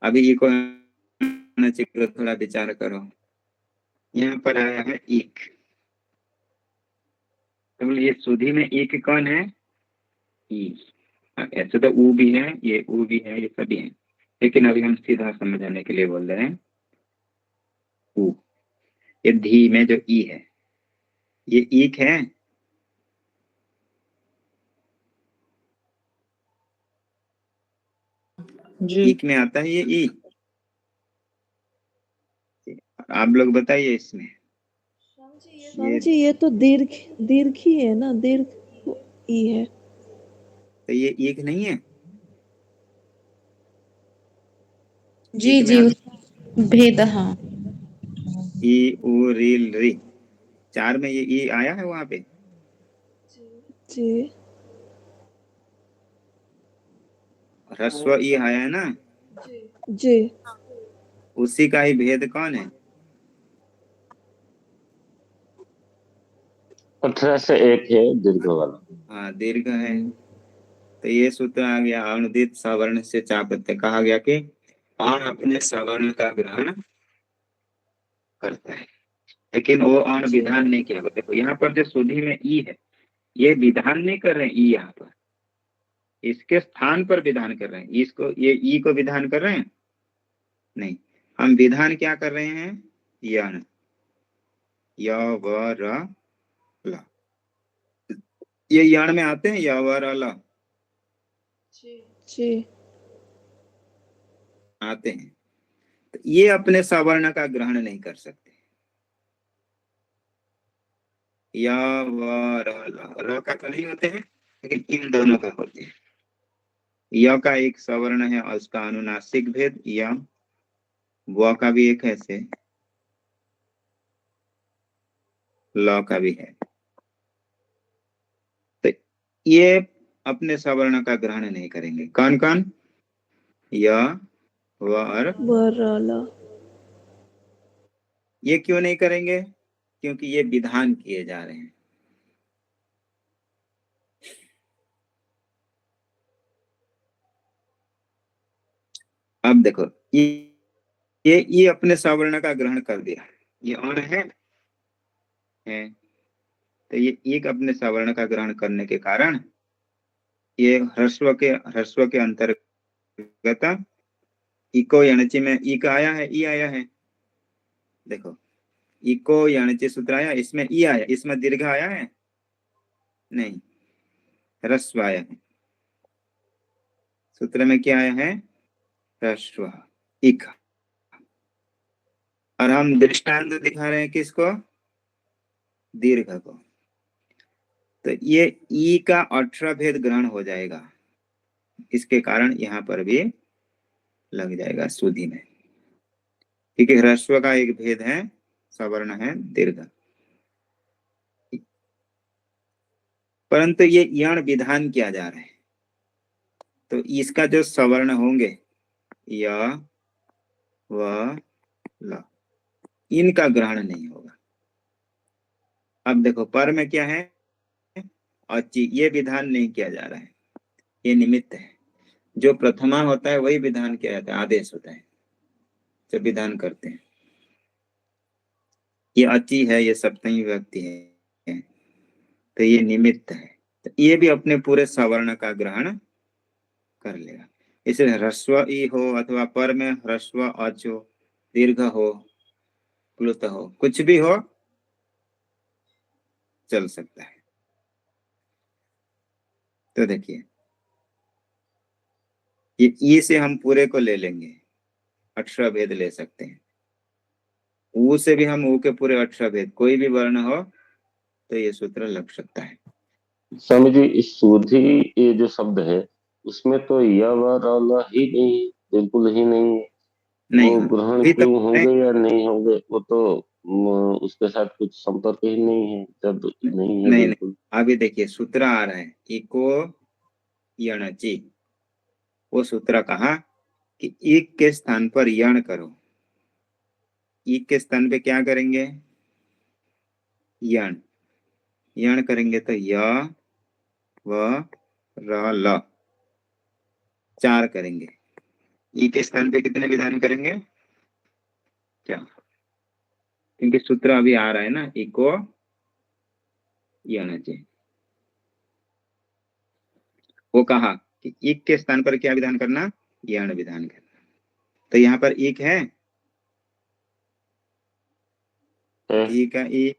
Speaker 1: अभी ये को चित्र थोड़ा विचार करो। यहाँ पर आया है एक, तो ये सुधी में एक कौन है? ई। ऐसे तो ऊ भी है, ये ऊ भी है, ये सभी है, लेकिन अभी हम सीधा समझाने के लिए बोल रहे हैं ऊ। ये धी में जो ई है, ये ईक है।
Speaker 6: जी
Speaker 1: ईक में आता है ये ई। आप लोग बताइए इसमें।
Speaker 4: स्वामी जी ये तो दीर्घ दीर्घ ही है ना, दीर्घ ई है।
Speaker 1: तो ये ईक नहीं है?
Speaker 3: जी
Speaker 1: ईक में
Speaker 3: जी, उसका भेद, हाँ।
Speaker 1: ई उ रील री, चार में ये ई आया है वहां पे।
Speaker 4: जी
Speaker 1: ह्रस्व ई आया है ना,
Speaker 4: जी।
Speaker 1: उसी का ही भेद कौन है?
Speaker 2: 18 से 1 है दीर्घ वाला।
Speaker 1: हाँ दीर्घ है। तो ये सूत्र आ गया, अनुदित सवर्ण से चा प्रत्यय। कहा गया कि अण अपने सवर्ण का ग्रहण करता है, लेकिन वो अण विधान नहीं किया। देखो यहाँ पर जो सुधी में ई है, ये विधान नहीं कर रहे हैं। ई यहाँ पर इसके स्थान पर विधान कर रहे हैं। इसको, ये ई को विधान कर रहे हैं नहीं, हम विधान क्या कर रहे हैं? यण, य व र ल। ये यण में आते हैं य व र ल,
Speaker 4: जी
Speaker 1: आते हैं। तो ये अपने सवर्ण का ग्रहण नहीं कर सकते। या व र ल, र का तो नहीं होते हैं, लेकिन इन दोनों का होते हैं। य का एक सवर्ण है और उसका अनुनासिक भेद य, व का भी एक है से, ल का भी है। तो ये अपने सवर्ण का ग्रहण नहीं करेंगे। कौन कौन? य व और
Speaker 4: वरला।
Speaker 1: ये क्यों नहीं करेंगे? क्योंकि ये विधान किए जा रहे हैं। अब देखो ये अपने सवर्ण का ग्रहण कर दिया, ये अण है। तो ये एक अपने सवर्ण का ग्रहण करने के कारण ये ह्रस्व के अंतर्गत इको यणचि में ई का आया है, ई आया है। देखो इको यणचि सूत्र आया, इसमें ई आया, इसमें दीर्घ आया है नहीं, ह्रस्व आया है। सूत्र में क्या आया है? ह्रस्व इक। और हम दृष्टांत दिखा रहे हैं किसको? दीर्घ को, तो ये ई का अक्षरभेद ग्रहण हो जाएगा, इसके कारण यहाँ पर भी लग जाएगा सुधि में, क्योंकि ह्रस्व का एक भेद है, सवर्ण है दीर्घ। परंतु ये यण विधान किया जा रहा है, तो इसका जो सवर्ण होंगे य व ल, इनका ग्रहण नहीं होगा। अब देखो पर में क्या है, अचि, ये विधान नहीं किया जा रहा है, ये निमित्त है। जो प्रथमा होता है वही विधान किया जाता है, आदेश होता है जब विधान करते हैं। ये अचि है, ये सप्तमी विभक्ति है, तो ये निमित्त है, तो ये भी अपने पूरे सवर्ण का ग्रहण कर लेगा। इसलिए ह्रस्व ई हो अथवा पर में ह्रस्व अच हो, दीर्घ हो, प्लुत हो, कुछ भी हो चल सकता है। तो देखिए ये ई से हम पूरे को ले लेंगे, अक्षर भेद ले सकते हैं। ऊ से भी हम ऊ के पूरे अक्षर भेद, कोई भी वर्ण हो तो ये सूत्र लग सकता है।
Speaker 2: स्वामी जी, इस सुधि ये जो शब्द है उसमें तो य व र ल ही नहीं है, बिल्कुल ही नहीं है।
Speaker 1: नहीं
Speaker 2: वो
Speaker 1: हो,
Speaker 2: ग्रहण
Speaker 1: अभी तो
Speaker 2: क्यों होंगे या नहीं होंगे, वो तो उसके साथ कुछ संपर्क ही नहीं है, जब नहीं है
Speaker 1: नहीं,
Speaker 2: बिल्कुल।
Speaker 1: अभी देखिए सूत्र आ रहा है, इको यणचि, वो सूत्र कहा कि एक के स्थान पर यण करो, एक के स्थान पे क्या करेंगे, यण, यण करेंगे तो य व र ल, 4 करेंगे। ई के स्थान पे कितने विधान करेंगे, क्या, क्योंकि सूत्र अभी आ रहा है ना, इको यणचि। वो कहा कि एक के स्थान पर क्या विधान करना, यण विधान करना। तो यहाँ पर एक है, ई का ई,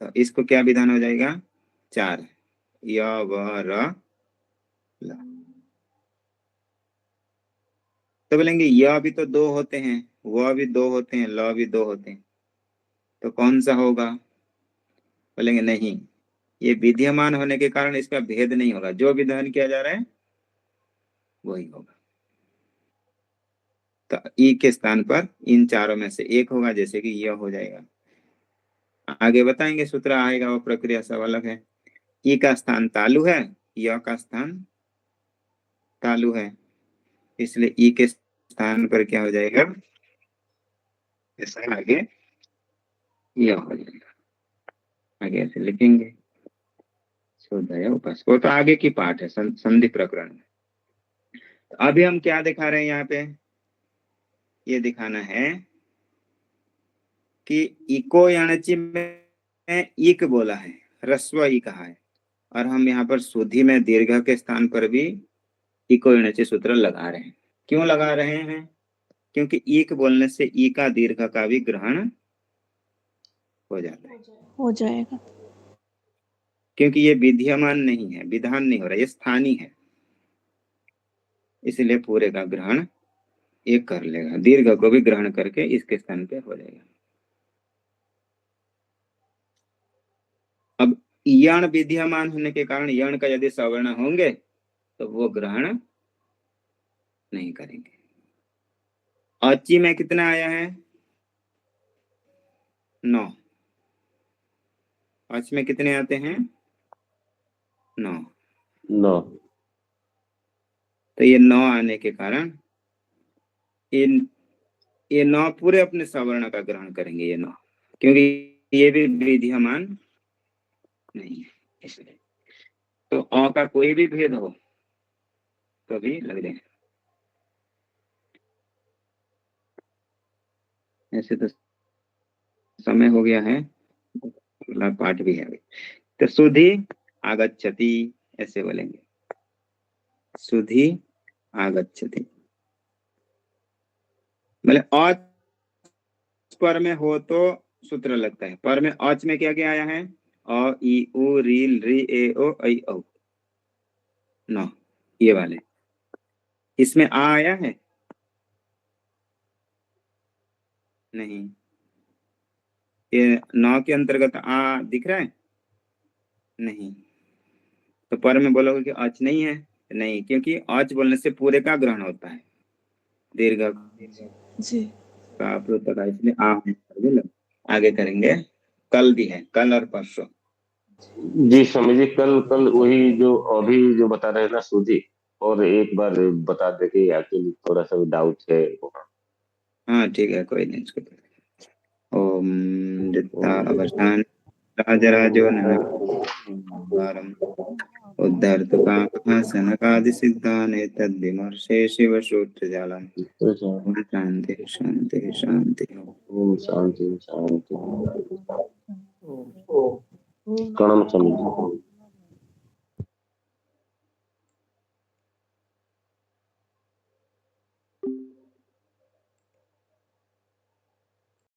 Speaker 1: तो इसको क्या विधान हो जाएगा, 4, य व र ल। तो बोलेंगे य भी तो 2 होते हैं, व भी 2 होते हैं, ल भी 2 होते हैं, तो कौन सा होगा। बोलेंगे नहीं, ये विद्यमान होने के कारण इसका भेद नहीं होगा, जो विधान किया जा रहा है वही होगा। तो ई के स्थान पर इन चारों में से एक होगा, जैसे कि यह हो जाएगा। आगे बताएंगे, सूत्र आएगा, वो प्रक्रिया सब अलग है। ई का स्थान तालु है, य का स्थान तालु है, इसलिए ई के स्थान पर क्या हो जाएगा, ऐसा आगे यह हो जाएगा। आगे ऐसे लिखेंगे, शोधय उपास, वो तो आगे की पाठ है, संधि प्रकरण में। तो अभी हम क्या दिखा रहे हैं यहाँ पे, ये दिखाना है कि इको यणचि में इक बोला है, ह्रस्व ई कहा है, और हम यहाँ पर सुधि में दीर्घ के स्थान पर भी इको यणचि सूत्र लगा रहे हैं। क्यों लगा रहे हैं, क्योंकि इक बोलने से ई का दीर्घ का भी ग्रहण हो जाता है,
Speaker 4: हो जाएगा।
Speaker 1: क्योंकि ये विद्यमान नहीं है, विधान नहीं हो रहा, ये स्थानीय है, इसलिए पूरे का ग्रहण एक कर लेगा, दीर्घ को भी ग्रहण करके इसके स्थान पे हो जाएगा। अब यण विद्यमान होने के कारण यण का यदि सवर्ण होंगे तो वो ग्रहण नहीं करेंगे। अचि में कितना आया है, 9, अच में कितने आते हैं, 9,
Speaker 2: 9।
Speaker 1: तो ये 9 आने के कारण ये 9 पूरे अपने सवर्ण का ग्रहण करेंगे, ये 9, क्योंकि ये भी विद्यमान नहीं है, इसलिए। तो अ का कोई भी भेद हो तो भी लग जाए। ऐसे तो समय हो गया है, अगला पाठ भी है अभी। तो सुधि आगच्छति, ऐसे बोलेंगे, सुधि आगच्छति, मतलब अच पर में हो तो सूत्र लगता है, पर में अच में क्या क्या आया है, अ ई उ री री ए ओ ऐ औ, 9, ये वाले। इसमें आ आया है, नहीं, ये 9 के अंतर्गत आ दिख रहा है? नहीं। तो पर में बोलोगे कि अच नहीं है, नहीं, क्योंकि अच बोलने से पूरे का ग्रहण होता है, दीर्घ
Speaker 4: जी
Speaker 1: का प्लुत का, इसलिए आ होने पर भी आगे करेंगे। कल भी है, कल और परसों।
Speaker 2: जी स्वामी जी, कल कल वही जो अभी जो बता रहे हैं ना सूजी, और एक बार बता देंगे, एक्चुअली थोड़ा सा डाउट है वहाँ।
Speaker 1: हाँ ठीक है, कोई नहीं, इसको ओम दित्ता अवसान राजराजो नरम उद्धर्तु कामसनकादि सिद्धाने तद्विमर्शे शिव सूत्र जालम। शांति शांति शांति।
Speaker 2: ओम शांति शांति। प्रणाम स्वामी जी।